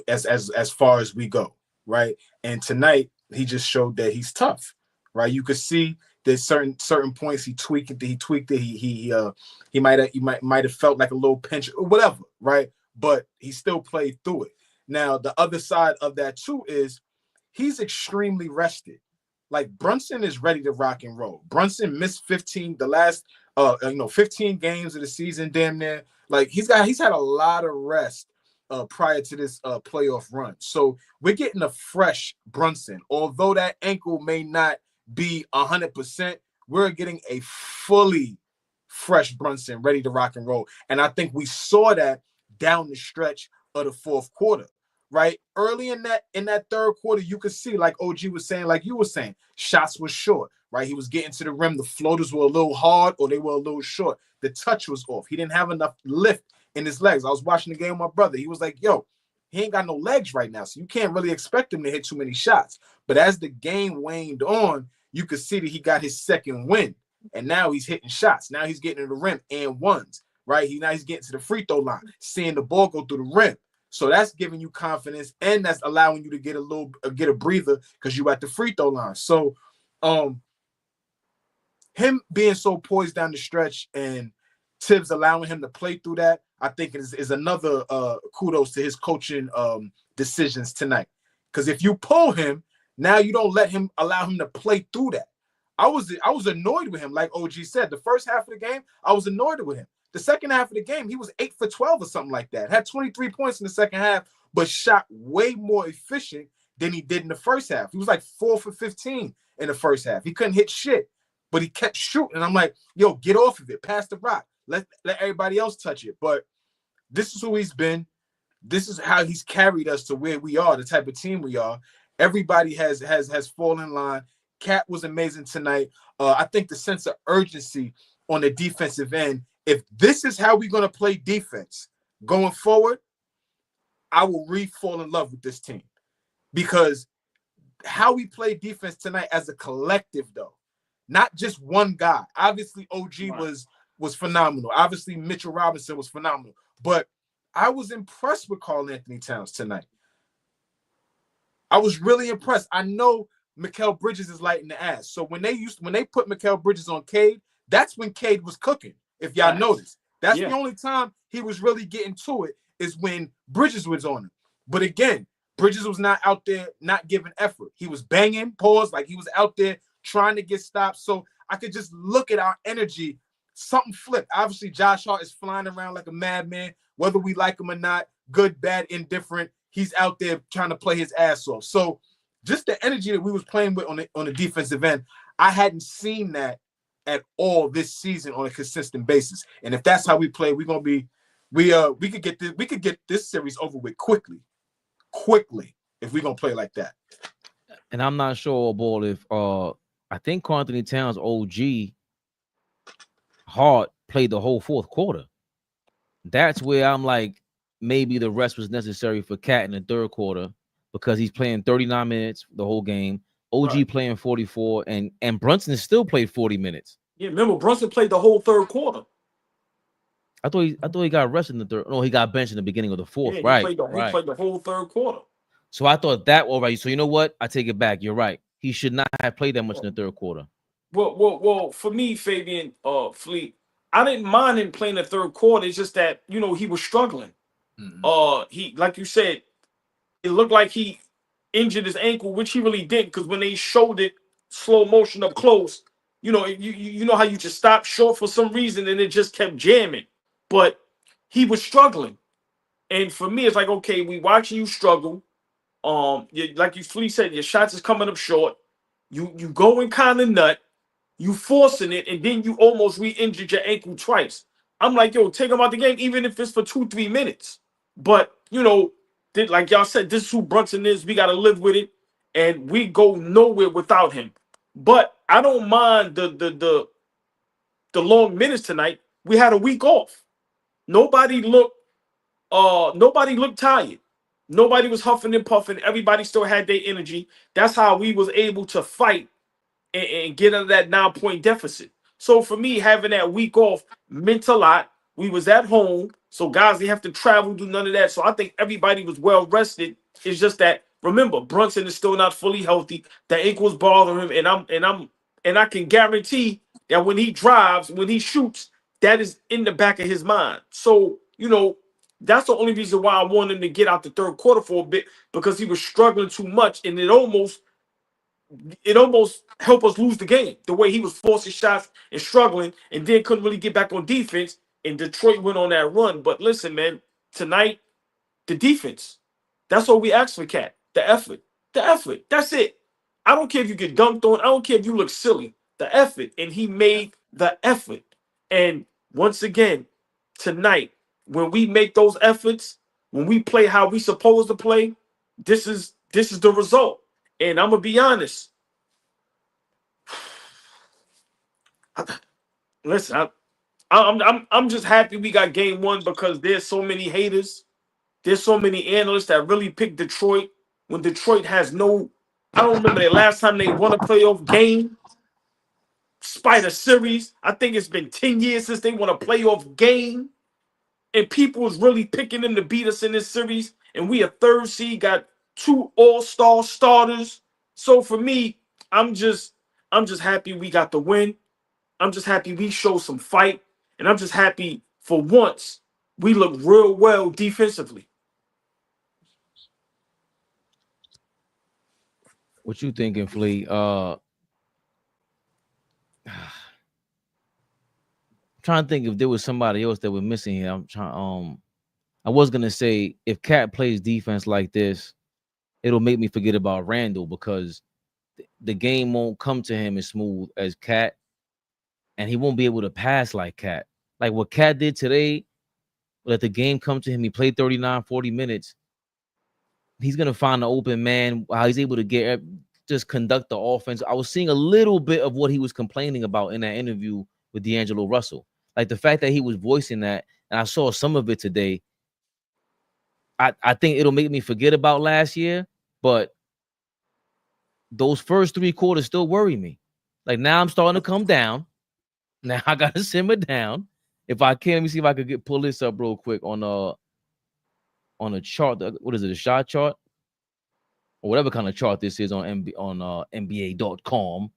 as far as we go, right? And tonight he just showed that he's tough, right? You could see that certain points he tweaked it. He might have felt like a little pinch or whatever, right? But he still played through it. Now the other side of that too is he's extremely rested. Like Brunson is ready to rock and roll. Brunson missed 15 games of the season, damn near. Like he's had a lot of rest prior to this playoff run. So we're getting a fresh Brunson. Although that ankle may not be 100%, we're getting a fully fresh Brunson ready to rock and roll. And I think we saw that down the stretch of the fourth quarter, right? Early in that third quarter, you could see, like OG was saying, like you were saying, shots were short, right? He was getting to the rim. The floaters were a little hard or they were a little short. The touch was off. He didn't have enough lift in his legs. I was watching the game with my brother. He was like, yo, he ain't got no legs right now, so you can't really expect him to hit too many shots. But as the game waned on, you could see that he got his second win. And now he's hitting shots. Now he's getting to the rim and ones, right? Now he's getting to the free throw line, seeing the ball go through the rim. So that's giving you confidence, and that's allowing you to get a breather because you at the free throw line. So him being so poised down the stretch and Tibbs allowing him to play through that, I think is another kudos to his coaching decisions tonight. Because if you pull him, now you don't allow him to play through that. I was annoyed with him, like OG said. The first half of the game, I was annoyed with him. The second half of the game, he was 8 for 12 or something like that. Had 23 points in the second half, but shot way more efficient than he did in the first half. He was like 4 for 15 in the first half. He couldn't hit shit, but he kept shooting. And I'm like, yo, get off of it. Pass the rock. Let everybody else touch it. But this is who he's been. This is how he's carried us to where we are, the type of team we are. Everybody has fallen in line. Cat was amazing tonight. I think the sense of urgency on the defensive end, if this is how we're going to play defense going forward, I will fall in love with this team. Because how we play defense tonight as a collective, though, not just one guy. Obviously, OG was phenomenal. Obviously, Mitchell Robinson was phenomenal. But I was impressed with Karl Anthony Towns tonight. I was really impressed. I know Mikal Bridges is lighting the ass. So when they put Mikal Bridges on Cade, that's when Cade was cooking. If y'all notice, that's the only time he was really getting to it is when Bridges was on him. But again, Bridges was not out there not giving effort. He was banging, pause, like he was out there trying to get stopped. So I could just look at our energy. Something flipped. Obviously, Josh Hart is flying around like a madman, whether we like him or not, good, bad, indifferent. He's out there trying to play his ass off. So just the energy that we was playing with on the defensive end, I hadn't seen that at all this season on a consistent basis. And if that's how we play, we could get this series over with quickly if we're gonna play like that. And I'm not sure, ball, if I think Karl Anthony Towns OG Hart played the whole fourth quarter. That's where I'm like, maybe the rest was necessary for Cat in the third quarter because he's playing 39 minutes the whole game. OG playing 44, and Brunson still played 40 minutes. Yeah, remember Brunson played the whole third quarter. I thought he got rested in the third. No, he got benched in the beginning of the fourth. Yeah, right. He played the whole third quarter. So I thought that all right. So you know what? I take it back. You're right. He should not have played that much in the third quarter. Well, for me, Fabian Fleet, I didn't mind him playing the third quarter. It's just that, he was struggling. Mm-hmm. He, like you said, it looked like he injured his ankle, which he really didn't, because when they showed it slow motion up close, you know how you just stop short for some reason and it just kept jamming. But he was struggling. And for me, it's like, okay, we watching you struggle. Like you Fleet said, your shots is coming up short. You going kind of nut. You forcing it, and then you almost re-injured your ankle twice. I'm like, yo, take him out the game, even if it's for 2-3 minutes. But, like y'all said, this is who Brunson is. We got to live with it, and we go nowhere without him. But I don't mind the long minutes tonight. We had a week off. Nobody looked tired. Nobody was huffing and puffing. Everybody still had their energy. That's how we was able to fight and get under that 9-point deficit. So for me, having that week off meant a lot. We was at home, so guys didn't have to travel, do none of that. So I think everybody was well rested. It's just that, remember, Brunson is still not fully healthy. The ankle's bothering him, and I can guarantee that when he drives, when he shoots, that is in the back of his mind. So that's the only reason why I want him to get out the third quarter for a bit, because he was struggling too much, and it almost helped us lose the game. The way he was forcing shots and struggling, and then couldn't really get back on defense, and Detroit went on that run. But listen, man, tonight The defense. That's what we ask for, Cat. The effort. The effort. That's it. I don't care if you get dunked on. I don't care if you look silly. The effort. And he made the effort. And once again, tonight, when we make those efforts, when we play how we supposed to play, this is the result. And I'm gonna be honest. Listen, I'm just happy we got game one because there's so many haters. There's so many analysts that really pick Detroit when Detroit has no. I don't remember the last time they won a playoff game. Despite a series, I think it's been 10 years since they won a playoff game. And people was really picking them to beat us in this series. And we a third seed, got 2 all-star starters. So for me, I'm just happy we got the win. I'm just happy we showed some fight. And I'm just happy for once we look real well defensively. What you thinking, Flea? Trying to think if there was somebody else that we're missing here. I'm trying. I was gonna say if Cat plays defense like this, it'll make me forget about Randall because the game won't come to him as smooth as Cat, and he won't be able to pass like Cat. Like what Cat did today, let the game come to him. He played 39, 40 minutes. He's gonna find the open man. How he's able to just conduct the offense. I was seeing a little bit of what he was complaining about in that interview with D'Angelo Russell. Like the fact that he was voicing that, and I saw some of it today. I think it'll make me forget about last year, but those first 3 quarters still worry me. Like now I'm starting to come down. Now I gotta simmer down. If I can, let me see if I could pull this up real quick on a chart. What is it? A shot chart? Or whatever kind of chart this is on NBA.com.com.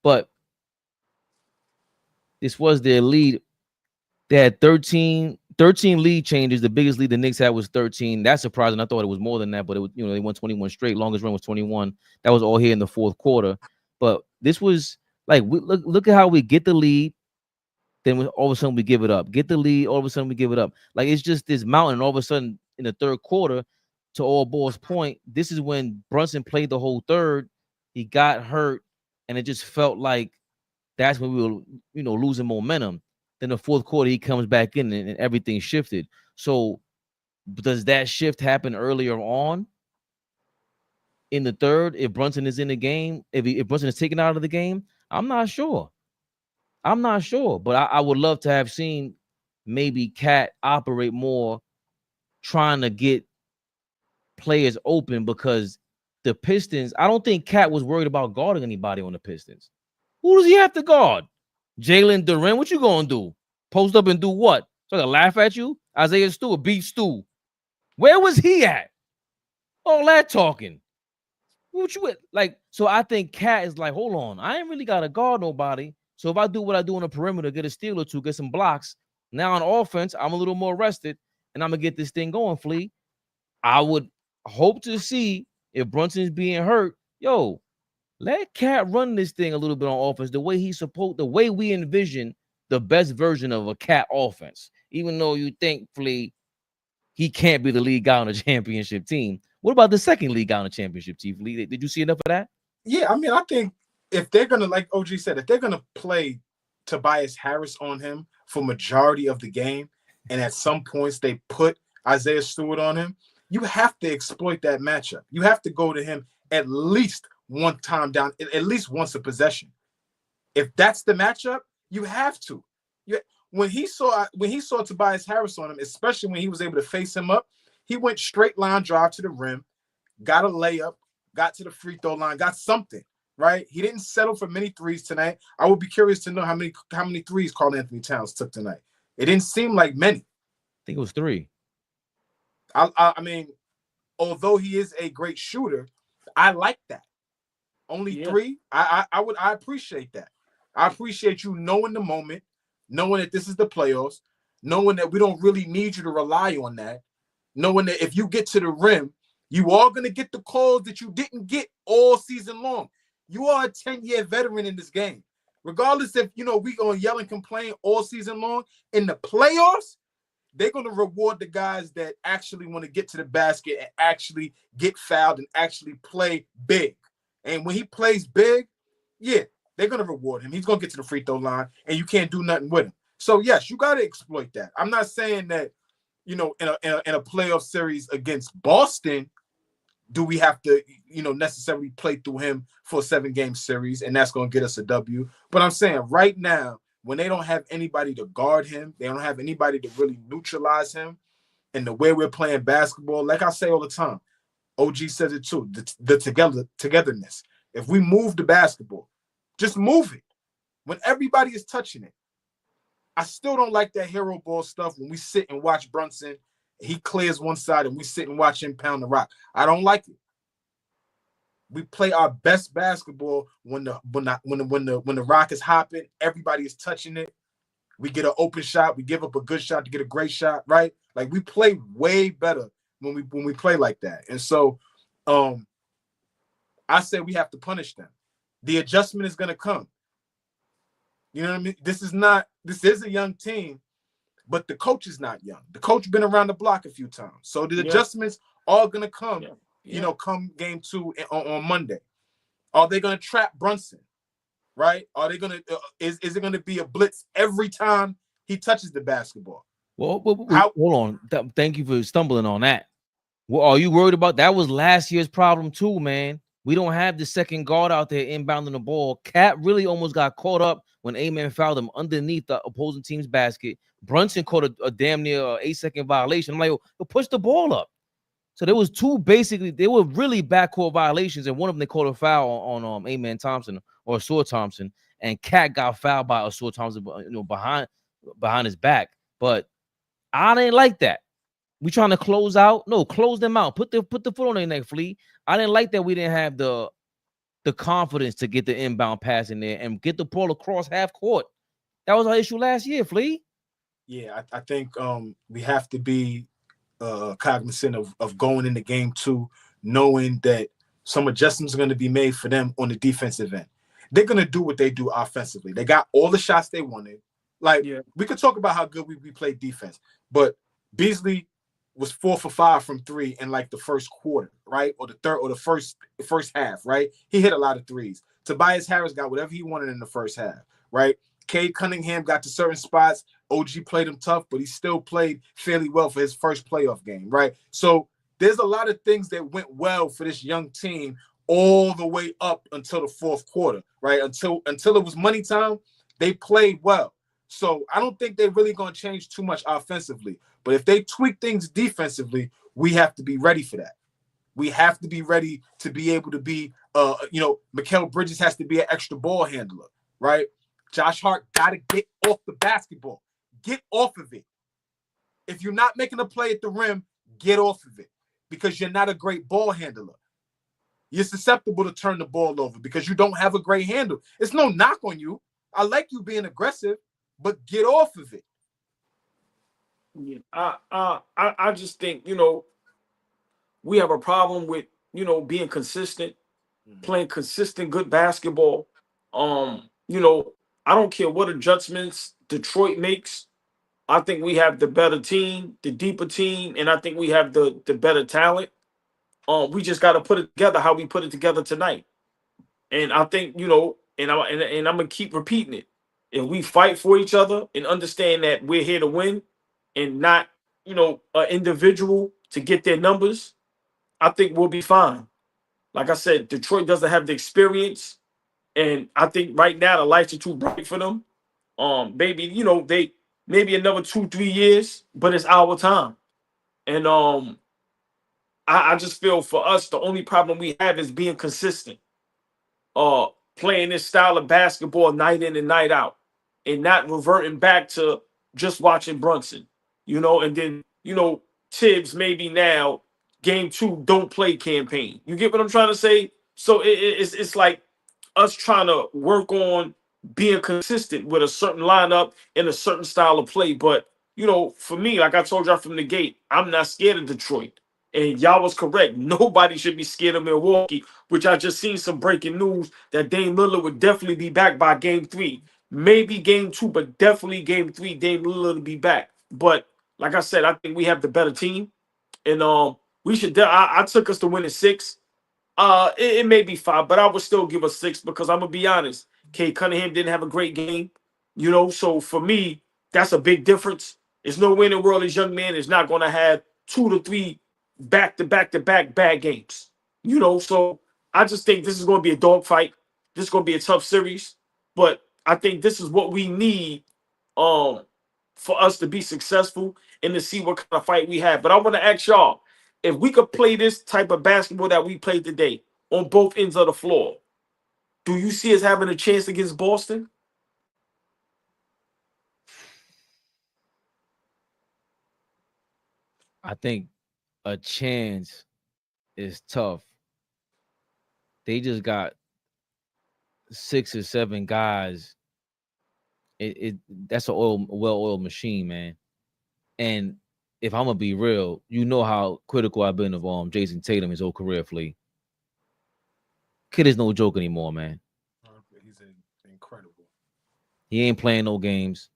But this was their lead. They had 13 lead changes. The biggest lead the Knicks had was 13. That's surprising. I thought it was more than that, but it was, they won 21 straight. Longest run was 21. That was all here in the fourth quarter. But this was like, look at how we get the lead. Then all of a sudden we give it up. Get the lead. All of a sudden we give it up. Like it's just this mountain. And all of a sudden in the third quarter, to AllBall's point, this is when Brunson played the whole third. He got hurt, and it just felt like that's when we were, losing momentum. Then the fourth quarter, he comes back in, and everything shifted. So does that shift happen earlier on in the third? If Brunson is in the game, if Brunson is taken out of the game, I'm not sure. But I would love to have seen maybe Cat operate more, trying to get players open, because the Pistons, I don't think Cat was worried about guarding anybody on the Pistons. Who does he have to guard? Jalen Duren? What you gonna do? Post up and do what? So I gotta laugh at you? Isaiah Stewart, beat Stu. Where was he at? All that talking. What you at? Like, so I think Cat is like, hold on, I ain't really gotta guard nobody. So if I do what I do on the perimeter, get a steal or two, get some blocks, now on offense, I'm a little more rested, and I'm gonna get this thing going, Flea. I would hope to see if Brunson's being hurt. Yo, let Cat run this thing a little bit on offense, the way the way we envision the best version of a Cat offense. Even though you think, Flea, he can't be the lead guy on a championship team. What about the second lead guy on a championship team, Flea? Did you see enough of that? Yeah, I mean, I think if they're gonna, like OG said, if they're gonna play Tobias Harris on him for majority of the game, and at some points they put Isaiah Stewart on him, you have to exploit that matchup. You have to go to him at least one time down, at least once a possession. If that's the matchup, you have to. When he saw Tobias Harris on him, especially when he was able to face him up, he went straight line drive to the rim, got a layup, got to the free throw line, got something, right? He didn't settle for many threes tonight. I would be curious to know how many threes Karl Anthony Towns took tonight. It didn't seem like many. I think it was 3. I mean, although he is a great shooter, I like that. Only 3. I appreciate that. I appreciate you knowing the moment, knowing that this is the playoffs, knowing that we don't really need you to rely on that, knowing that if you get to the rim, you are going to get the calls that you didn't get all season long. You are a 10-year veteran in this game. Regardless if, we going to yell and complain all season long, in the playoffs, they're going to reward the guys that actually want to get to the basket and actually get fouled and actually play big. And when he plays big, yeah, they're going to reward him. He's going to get to the free throw line, and you can't do nothing with him. So, yes, you got to exploit that. I'm not saying that, in a playoff series against Boston, do we have to, necessarily play through him for a 7-game series, and that's going to get us a W. But I'm saying right now, when they don't have anybody to guard him, they don't have anybody to really neutralize him, and the way we're playing basketball, like I say all the time, OG says it too, the togetherness. If we move the basketball, just move it. When everybody is touching it. I still don't like that hero ball stuff when we sit and watch Brunson. He clears one side and we sit and watch him pound the rock. I don't like it. We play our best basketball when the rock is hopping, everybody is touching it. We get an open shot, we give up a good shot to get a great shot, right? Like we play way better when we play like that. And so I say we have to punish them. The adjustment is gonna come. You know what I mean? This is a young team, but the coach is not young. The coach been around the block a few times. So the adjustments are going to come, come game 2 on Monday. Are they going to trap Brunson, right? Are they going to is it going to be a blitz every time he touches the basketball? Well, hold on. Thank you for stumbling on that. Well, are you worried about that? Was last year's problem too, man. We don't have the second guard out there inbounding the ball. Cat really almost got caught up when A-Man fouled him underneath the opposing team's basket. Brunson caught a damn near 8-second violation. I'm like, push the ball up. So there was two they were really backcourt violations, and one of them they called a foul on A-Man Thompson or Asur Thompson, and Cat got fouled by Asur Thompson, behind his back. But I didn't like that. We trying to close out? No, close them out. Put the foot on their neck, Flea. I didn't like that we didn't have the confidence to get the inbound pass in there and get the ball across half court. That was our issue last year, Flea. Yeah, I think we have to be cognizant of going into game 2, knowing that some adjustments are going to be made for them on the defensive end. They're going to do what they do offensively. They got all the shots they wanted. We could talk about how good we played defense, but Beasley was 4 for 5 from 3 in like the first quarter, right? Or the third, or the first half, right? He hit a lot of threes. Tobias Harris got whatever he wanted in the first half, right? Cade Cunningham got to certain spots. OG played him tough, but he still played fairly well for his first playoff game, right? So there's a lot of things that went well for this young team all the way up until the fourth quarter, right? Until it was money time, they played well. So I don't think they're really going to change too much offensively. But if they tweak things defensively, we have to be ready for that. We have to be ready to be able to be, Mikal Bridges has to be an extra ball handler, right? Josh Hart got to get off the basketball. Get off of it. If you're not making a play at the rim, get off of it because you're not a great ball handler. You're susceptible to turn the ball over because you don't have a great handle. It's no knock on you. I like you being aggressive, but get off of it. Yeah, I just think, we have a problem with, being consistent, playing consistent, good basketball. I don't care what adjustments Detroit makes. I think we have the better team, the deeper team, and I think we have the better talent. We just got to put it together how we put it together tonight. And I think, and I'm going to keep repeating it. If we fight for each other and understand that we're here to win and not, an individual to get their numbers, I think we'll be fine. Like I said, Detroit doesn't have the experience. And I think right now the lights are too bright for them. Maybe another 2-3 years, but it's our time. And I just feel for us, the only problem we have is being consistent. Playing this style of basketball night in and night out. And not reverting back to just watching Brunson. And then, Tibbs maybe now, game 2, don't play campaign. You get what I'm trying to say? So it's like us trying to work on being consistent with a certain lineup and a certain style of play. But, for me, like I told y'all from the gate, I'm not scared of Detroit. And y'all was correct. Nobody should be scared of Milwaukee, which I just seen some breaking news that Dame Lillard would definitely be back by game 3. Maybe game 2, but definitely game 3, Dame Lillard will be back. But Like I said, I think we have the better team, and we should. I took us to win in 6. It may be 5, but I would still give us 6 because I'm gonna be honest. Cade Cunningham didn't have a great game, so for me, that's a big difference. There's no way in the world this young man is not gonna have 2 to 3 back-to-back bad games. So I just think this is gonna be a dogfight. This is gonna be a tough series, but I think this is what we need for us to be successful and to see what kind of fight we have. But I want to ask y'all, if we could play this type of basketball that we played today on both ends of the floor, do you see us having a chance against Boston? I think a chance is tough. They just got 6 or 7 guys. That's a well-oiled machine, man. And if I'm gonna be real, you know how critical I've been of Jason Tatum his whole career, Flea. Kid is no joke anymore, man. He's incredible. He ain't playing no games.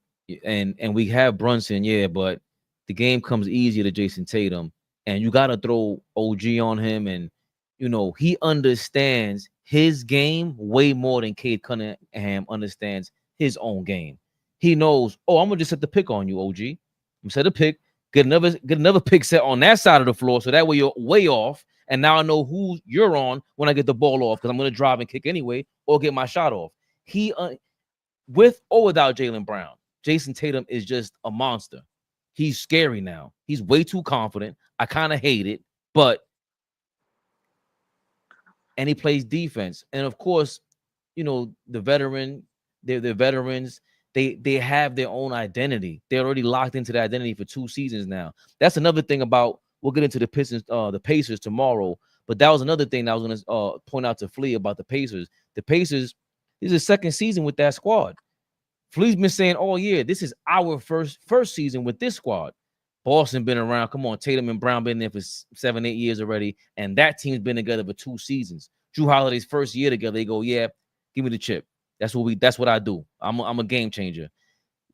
And we have Brunson, yeah, but the game comes easier to Jason Tatum. And you gotta throw OG on him. And he understands his game way more than Cade Cunningham understands his own game. He knows, I'm gonna just set the pick on you, OG. I'm gonna set a pick, get another pick set on that side of the floor, so that way you're way off. And now I know who you're on when I get the ball off, because I'm gonna drive and kick anyway, or get my shot off. He with or without Jaylen Brown, Jason Tatum is just a monster. He's scary now. He's way too confident. I kind of hate it, and he plays defense. And of course, the veterans, they have their own identity. They're already locked into the identity for 2 seasons now. That's another thing about, we'll get into the Pistons, the Pacers tomorrow, but that was another thing that I was going to point out to Flea about the Pacers. The Pacers, this is the 2nd season with that squad. Flea's been saying all year, this is our first season with this squad. Boston been around. Come on, Tatum and Brown been there for 7-8 years already, and that team's been together for 2 seasons. Drew Holiday's first year together, they go, yeah, give me the chip. That's what I do. I'm a game changer.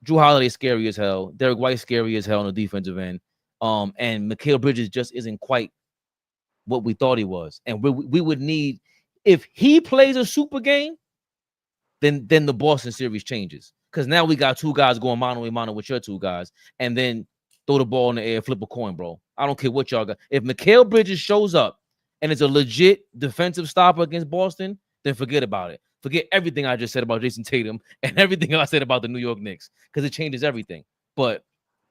Drew Holiday's scary as hell. Derek White's scary as hell on the defensive end. And Mikal Bridges just isn't quite what we thought he was. And we would need, if he plays a super game, then the Boston series changes. Because now we got 2 guys going mano a mano with your 2 guys, and then throw the ball in the air, flip a coin, bro. I don't care what y'all got. If Mikal Bridges shows up and it's a legit defensive stopper against Boston, then forget about it. Forget everything I just said about Jason Tatum and everything I said about the New York Knicks, because it changes everything. But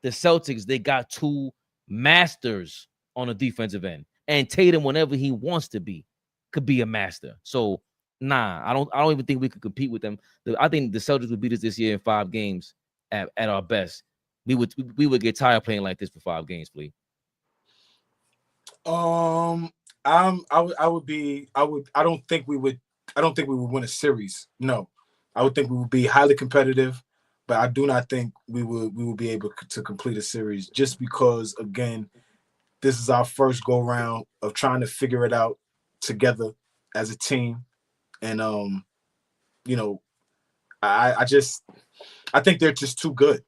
the Celtics, they got 2 masters on the defensive end, and Tatum, whenever he wants to be, could be a master. So nah, I don't even think we could compete with them. I think the Celtics would beat us this year in 5 games at our best. We would get tired playing like this for 5 games, please. I don't think we would win a series. No. I would think we would be highly competitive, but I do not think we will be able to complete a series, just because, again, this is our first go round of trying to figure it out together as a team. And I think they're just too good.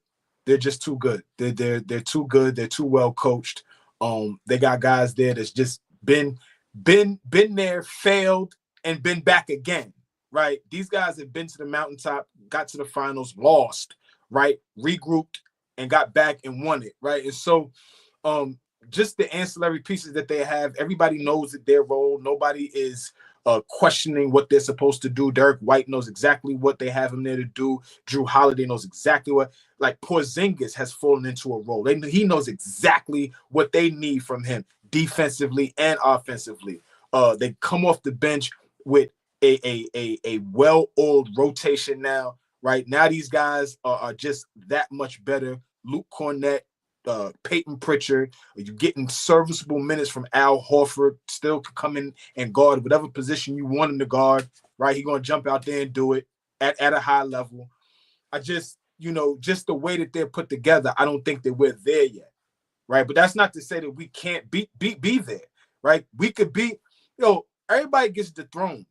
They're just too good. They're too good. They're too well coached. They got guys there that's just been there, failed, and been back again. Right? These guys have been to the mountaintop, got to the finals, lost, right? Regrouped and got back and won it, right? And so just the ancillary pieces that they have, everybody knows that their role. Nobody is questioning what they're supposed to do. Derek White knows exactly what they have him there to do. Drew Holiday knows exactly what, like Porzingis has fallen into a role. He knows exactly what they need from him defensively and offensively. They come off the bench with a well-oiled rotation now, right? Now these guys are just that much better. Luke Cornett, Peyton Pritchard, you're getting serviceable minutes from Al Horford, still can come in and guard whatever position you want him to guard, right? He's going to jump out there and do it at a high level. I just, just the way that they're put together, I don't think that we're there yet, right? But that's not to say that we can't be there, right? We could be, everybody gets dethroned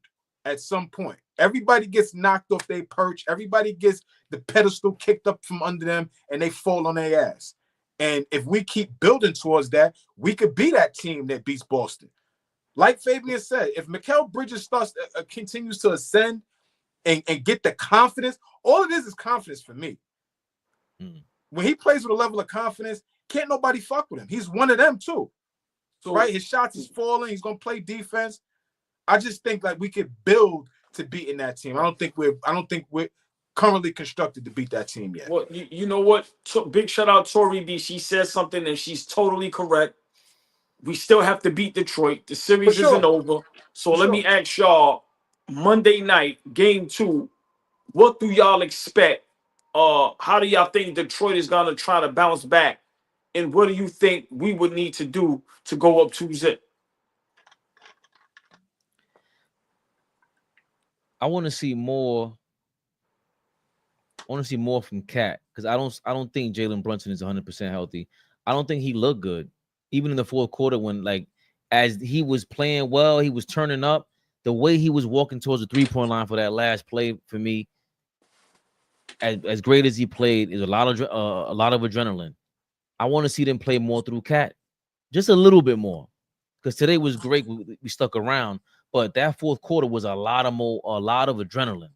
at some point. Everybody gets knocked off their perch. Everybody gets the pedestal kicked up from under them, and they fall on their ass. And if we keep building towards that, we could be that team that beats Boston. Like Fabian said, if Mikal Bridges starts continues to ascend and get the confidence, all it is confidence for me. When he plays with a level of confidence, can't nobody fuck with him. He's one of them too. So, right? His shots is falling. He's gonna play defense. I just think like we could build to beating that team. I don't think we're currently constructed to beat that team yet. Well, you know what? Big shout out Tori B. She said something and she's totally correct. We still have to beat Detroit. The series isn't over. So let me ask y'all, Monday night, game 2, what do y'all expect? How do y'all think Detroit is gonna try to bounce back? And what do you think we would need to do to go up 2-0? I want to see more. I want to see more from Cat because I don't think Jalen Brunson is 100% healthy. I don't think he looked good, even in the fourth quarter when as he was playing well, he was turning up. The way he was walking towards the 3-point line for that last play for me, as great as he played, is a lot of adrenaline. I want to see them play more through Cat, just a little bit more, because today was great. We stuck around, but that fourth quarter was a lot of adrenaline.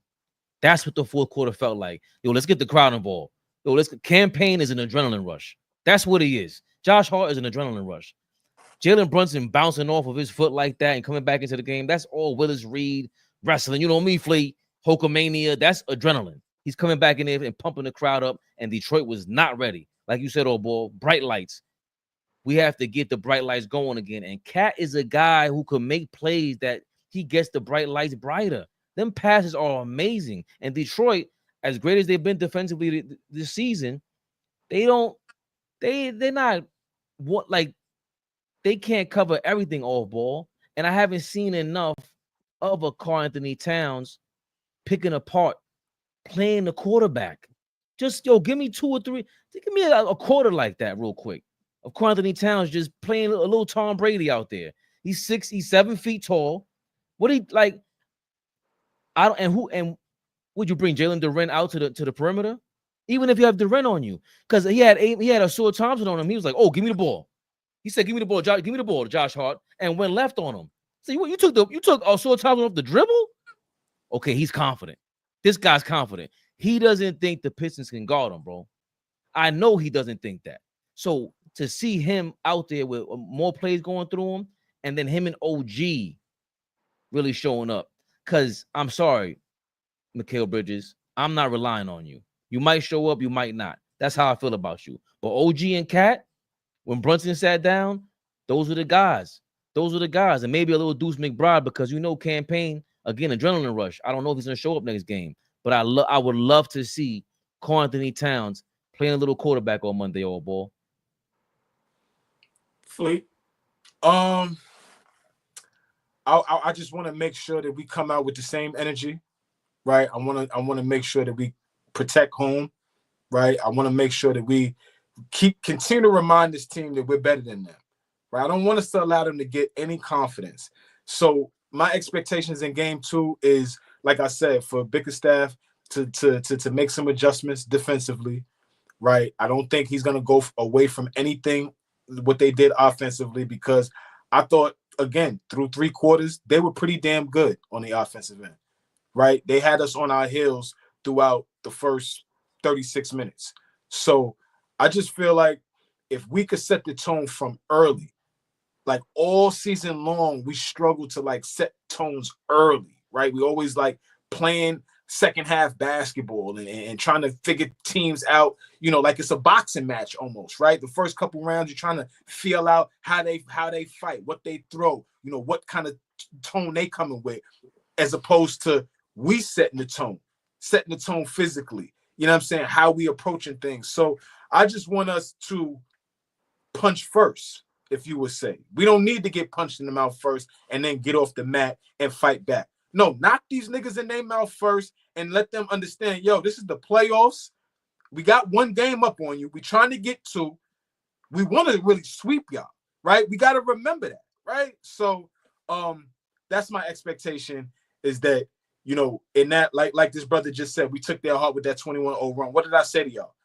That's what the fourth quarter felt like. Yo, let's get the crowd involved. Yo, campaign is an adrenaline rush. That's what he is. Josh Hart is an adrenaline rush. Jalen Brunson bouncing off of his foot like that and coming back into the game. That's all Willis Reed wrestling. You know me, Flea, Hulkamania. That's adrenaline. He's coming back in there and pumping the crowd up, and Detroit was not ready. Like you said, oh boy, bright lights. We have to get the bright lights going again. And Cat is a guy who can make plays that he gets the bright lights brighter. Them passes are amazing. And Detroit, as great as they've been defensively this season, they can't cover everything off ball. And I haven't seen enough of a Karl Anthony Towns picking apart, playing the quarterback. Just, give me 2 or 3. Give me a quarter like that real quick. Of Karl Anthony Towns just playing a little Tom Brady out there. He's 7 feet tall. What he like? And would you bring Jalen Duren out to the perimeter? Even if you have Duren on you, because he had a Sewell Thompson on him. He was like, "Oh, give me the ball." He said, "Give me the ball, Josh. Give me the ball to Josh Hart," and went left on him. So you took Sewell Thompson off the dribble. Okay, he's confident. This guy's confident. He doesn't think the Pistons can guard him, bro. I know he doesn't think that. So to see him out there with more plays going through him, and then him and OG really showing up. Because I'm sorry, Mikal Bridges, I'm not relying on you. You might show up, you might not. That's how I feel about you. But OG and Cat, when Brunson sat down, those were the guys. Those were the guys. And maybe a little Deuce McBride, because campaign, again, adrenaline rush. I don't know if he's going to show up next game. But I would love to see Karl Anthony Towns playing a little quarterback on Monday, old ball. Fleet. I just want to make sure that we come out with the same energy, right? I want to make sure that we protect home, right? I want to make sure that we continue to remind this team that we're better than them, right? I don't want us to allow them to get any confidence. So my expectations in game 2 is, like I said, for Bickerstaff to make some adjustments defensively, right? I don't think he's going to go away from anything what they did offensively, because I thought, again, through 3 quarters, they were pretty damn good on the offensive end, right? They had us on our heels throughout the first 36 minutes. So I just feel like if we could set the tone from early, like all season long, we struggle to set tones early, right? We always playing second half basketball and trying to figure teams out, like it's a boxing match almost, right? The first couple rounds, you're trying to feel out how they fight, what they throw, what kind of tone they coming with, as opposed to we setting the tone physically, you know what I'm saying? How we approaching things. So I just want us to punch first, if you would say. We don't need to get punched in the mouth first and then get off the mat and fight back. No, knock these niggas in their mouth first and let them understand, yo, this is the playoffs. We got 1 game up on you. We trying to get 2. We want to really sweep y'all, right? We got to remember that, right? So that's my expectation, is that, in that, like this brother just said, we took their heart with that 21-0 run. What did I say to y'all?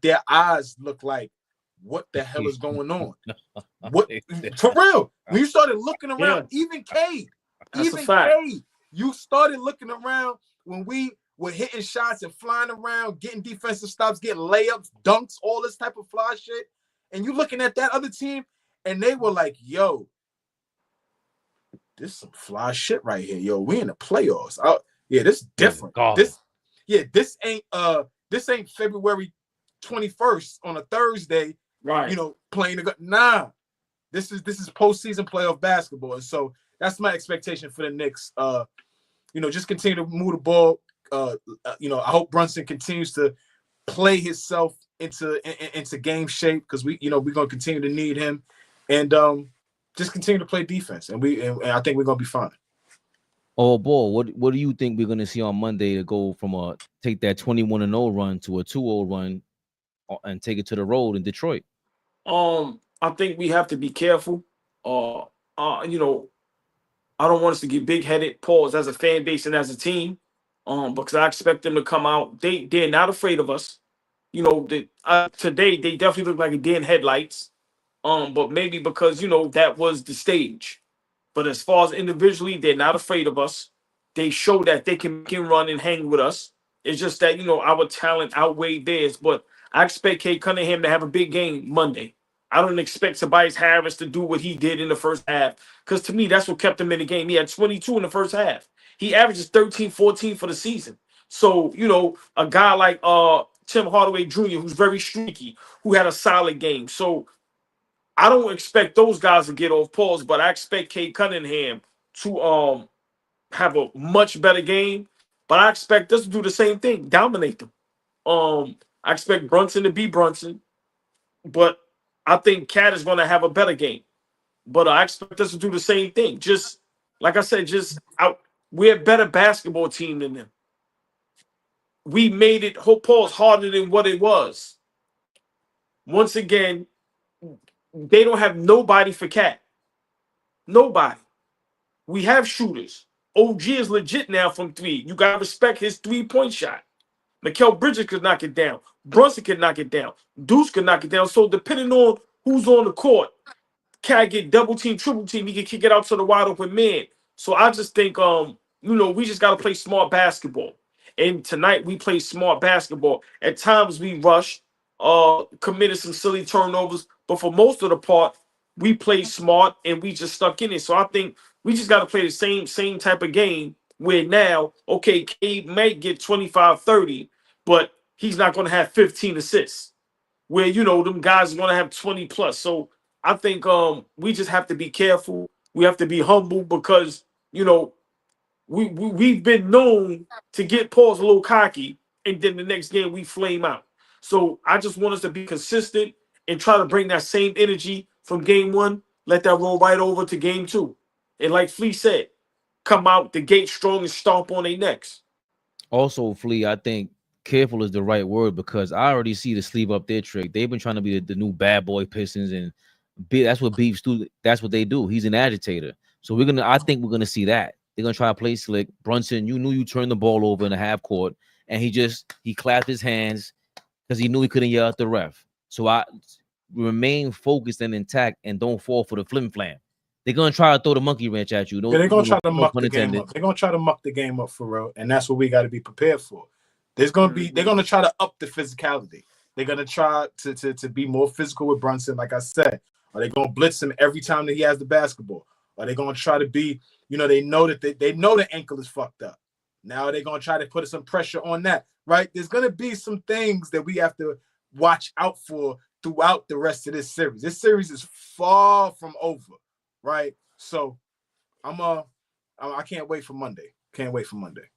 Their eyes look like what the hell is going on? What for real? When you started looking around, even Cade, you started looking around when we were hitting shots and flying around, getting defensive stops, getting layups, dunks, all this type of fly shit. And you looking at that other team, and they were like, yo, this is some fly shit right here. Yo, we in the playoffs. Yeah, this is different. This ain't February 21st on a Thursday, right? You know, playing nah. This is postseason playoff basketball. And so that's my expectation for the Knicks. You know, just continue to move the ball. You know, I hope Brunson continues to play himself into game shape, because we're gonna continue to need him, and just continue to play defense, and I think we're gonna be fine. Oh, ball. What do you think we're gonna see on Monday to go from take that 21-0 run to a 2-0 run and take it to the road in Detroit? I think we have to be careful. You know, I don't want us to get big-headed, pause, as a fan base and as a team. Because I expect them to come out. They're not afraid of us. You know, today they definitely look like a deer in headlights. But maybe because, you know, that was the stage. But as far as individually, they're not afraid of us. They show that they can run and hang with us. It's just that, you know, our talent outweighed theirs. But I expect Cade Cunningham to have a big game Monday. I don't expect Tobias Harris to do what he did in the first half, because to me, that's what kept him in the game. He had 22 in the first half. He averages 13, 14 for the season. So, you know, a guy like Tim Hardaway Jr., who's very streaky, who had a solid game. So I don't expect those guys to get off pause, but I expect Cade Cunningham to have a much better game. But I expect us to do the same thing, dominate them. I expect Brunson to be Brunson, but I think Cade is going to have a better game. But I expect us to do the same thing. Just like I said, we're a better basketball team than them. We made it pause harder than what it was. Once again, they don't have nobody for Cade. Nobody. We have shooters. OG is legit now from three. You got to respect his three-point shot. Mikal Bridges could knock it down. Brunson could knock it down. Deuce could knock it down. So depending on who's on the court, Cade get double team, triple team, he can kick it out to the wide open man. So I just think, you know, we just got to play smart basketball. And tonight we play smart basketball. At times we rushed, committed some silly turnovers, but for most of the part, we played smart and we just stuck in it. So I think we just got to play the same type of game where now, okay, Cade may get 25, 30, but he's not going to have 15 assists. Where, you know, them guys are going to have 20 plus. So I think we just have to be careful. We have to be humble, because, you know, we've been known to get Paul's a little cocky, and then the next game we flame out. So I just want us to be consistent and try to bring that same energy from game one, let that roll right over to game two. And like Flea said, come out the gate strong and stomp on their necks. Also, Flea, I think careful is the right word, because I already see the sleeve up their trick. They've been trying to be the new bad boy Pistons, and that's what Beefs do. That's what they do. He's an agitator. So I think we're gonna see that. They're gonna try to play slick. Brunson, you knew you turned the ball over in the half court, and he clapped his hands because he knew he couldn't yell at the ref. So I remain focused and intact, and don't fall for the flim flam. They're gonna try to throw the monkey wrench at you. They're gonna try to muck the game up. They're gonna try to muck the game up for real, and that's what we got to be prepared for. They're gonna try to up the physicality. They're gonna try to be more physical with Brunson, like I said. Are they gonna blitz him every time that he has the basketball? Are they gonna try to be, you know, they know the ankle is fucked up. Now they're gonna try to put some pressure on that, right? There's gonna be some things that we have to watch out for throughout the rest of this series. This series is far from over, right? So I can't wait for Monday. Can't wait for Monday.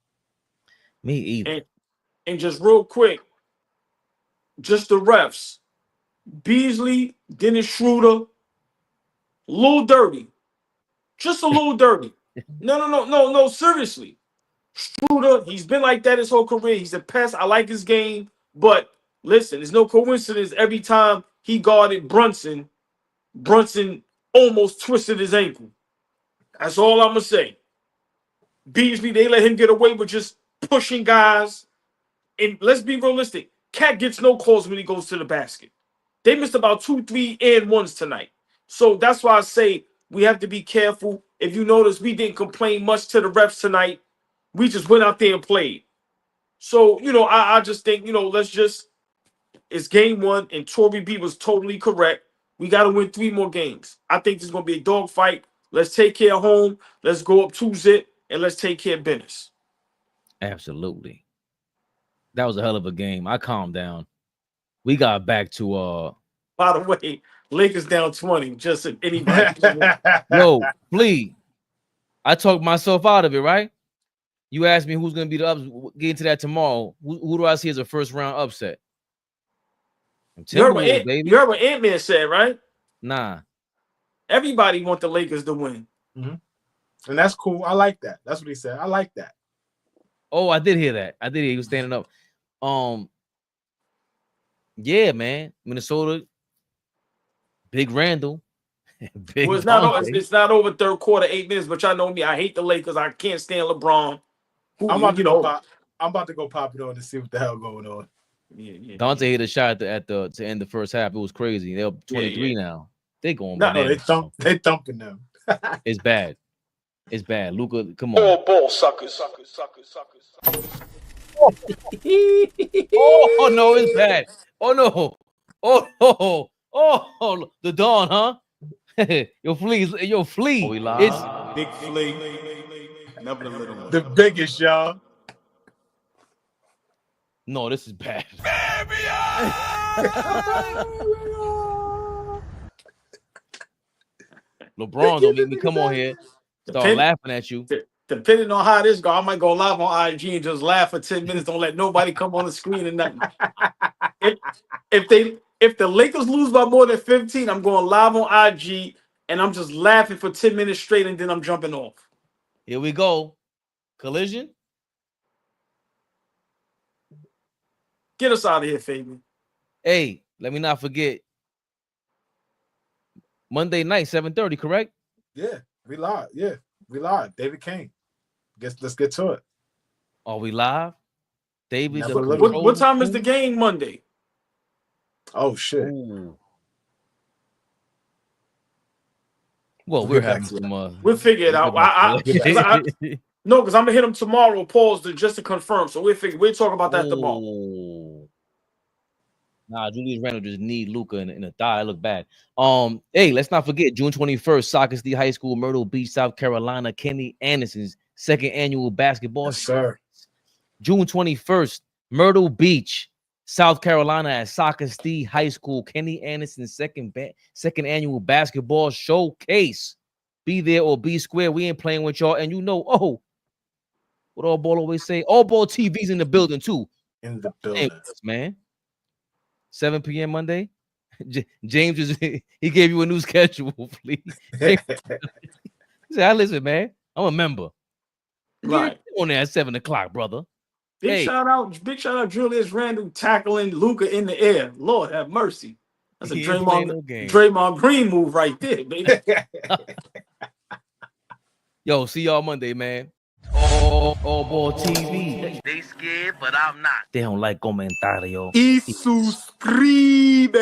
Me either. And just real quick, just the refs. Beasley, Dennis Schroeder, a little dirty. Just a little dirty. No, seriously. Schroeder, he's been like that his whole career. He's a pest. I like his game. But listen, there's no coincidence. Every time he guarded Brunson almost twisted his ankle. That's all I'm going to say. Beasley, they let him get away with just pushing guys. And let's be realistic. Cat gets no calls when he goes to the basket. They missed about 2, 3 and ones tonight. So that's why I say we have to be careful. If you notice, we didn't complain much to the refs tonight. We just went out there and played. So, you know, I just think, you know, it's game one, and Tory B was totally correct. We got to win 3 more games. I think this is going to be a dogfight. Let's take care of home. Let's go up 2-zip, and let's take care of business. Absolutely. That was a hell of a game. I calmed down. We got back to By the way, Lakers down 20. Just if anybody. yo, Flea. I talked myself out of it, right? You asked me who's gonna be the ups. Get into that tomorrow. Who do I see as a first round upset? You heard Timberwolves, what Ant-Man said, right? Nah. Everybody want the Lakers to win. Mm-hmm. And that's cool. I like that. That's what he said. I like that. Oh, I did hear that. I did hear he was standing up. Yeah, man. Minnesota, Big Randall. Big Well, it's not over third quarter, 8 minutes, but y'all know me. I hate the Lakers. I can't stand LeBron. I'm about to go pop it on to see what the hell going on. Yeah. Dante hit a shot to end the first half. It was crazy. They're 23 now. They going they thumping them. It's bad. It's bad. Luka, come on. All ball suckers. Oh no, it's bad. Oh no. Oh, the Dawn, huh? Your Flea. Oh, we live? It's Big Flea. Never the little one. The biggest, y'all. No, this is bad. LeBron don't make me come on here, start laughing at you. Depending on how this go, I might go live on IG and just laugh for 10 minutes. Don't let nobody come on the screen and nothing. If the Lakers lose by more than 15, I'm going live on IG and I'm just laughing for 10 minutes straight and then I'm jumping off. Here we go. Collision. Get us out of here, Fabian. Hey, let me not forget. Monday night, 7:30, correct? Yeah, we live. Yeah, we live. David Kane. Let's get to it. Are we live? David, what time is the game Monday? Oh shit. Ooh. Well, we're having some. We'll figure it out. No, because I'm gonna hit him tomorrow. Pause just to confirm. So we'll talk about that tomorrow. Nah, Julius Randle just need Luka in the thigh. Look bad. Hey, let's not forget June 21st, Sockers City High School, Myrtle Beach, South Carolina. Kenny Anderson's 2nd annual basketball. Yes, sir. June 21st, Myrtle Beach, South Carolina at Sockers City High School. Kenny Anderson's second annual basketball showcase. Be there or be square. We ain't playing with y'all. And you know, what AllBall always say, AllBall TV's in the building too. In the building, man. 7 p.m. Monday. James he gave you a new schedule, please. He said, listen, man, I'm a member. Right. On there at 7 o'clock, brother. Big shout out Julius Randle tackling Luka in the air. Lord have mercy. That's a Draymond Green move right there, baby. Yo, see y'all Monday, man. AllBall TV. They scared, but I'm not. They don't like comentario. Y suscribe.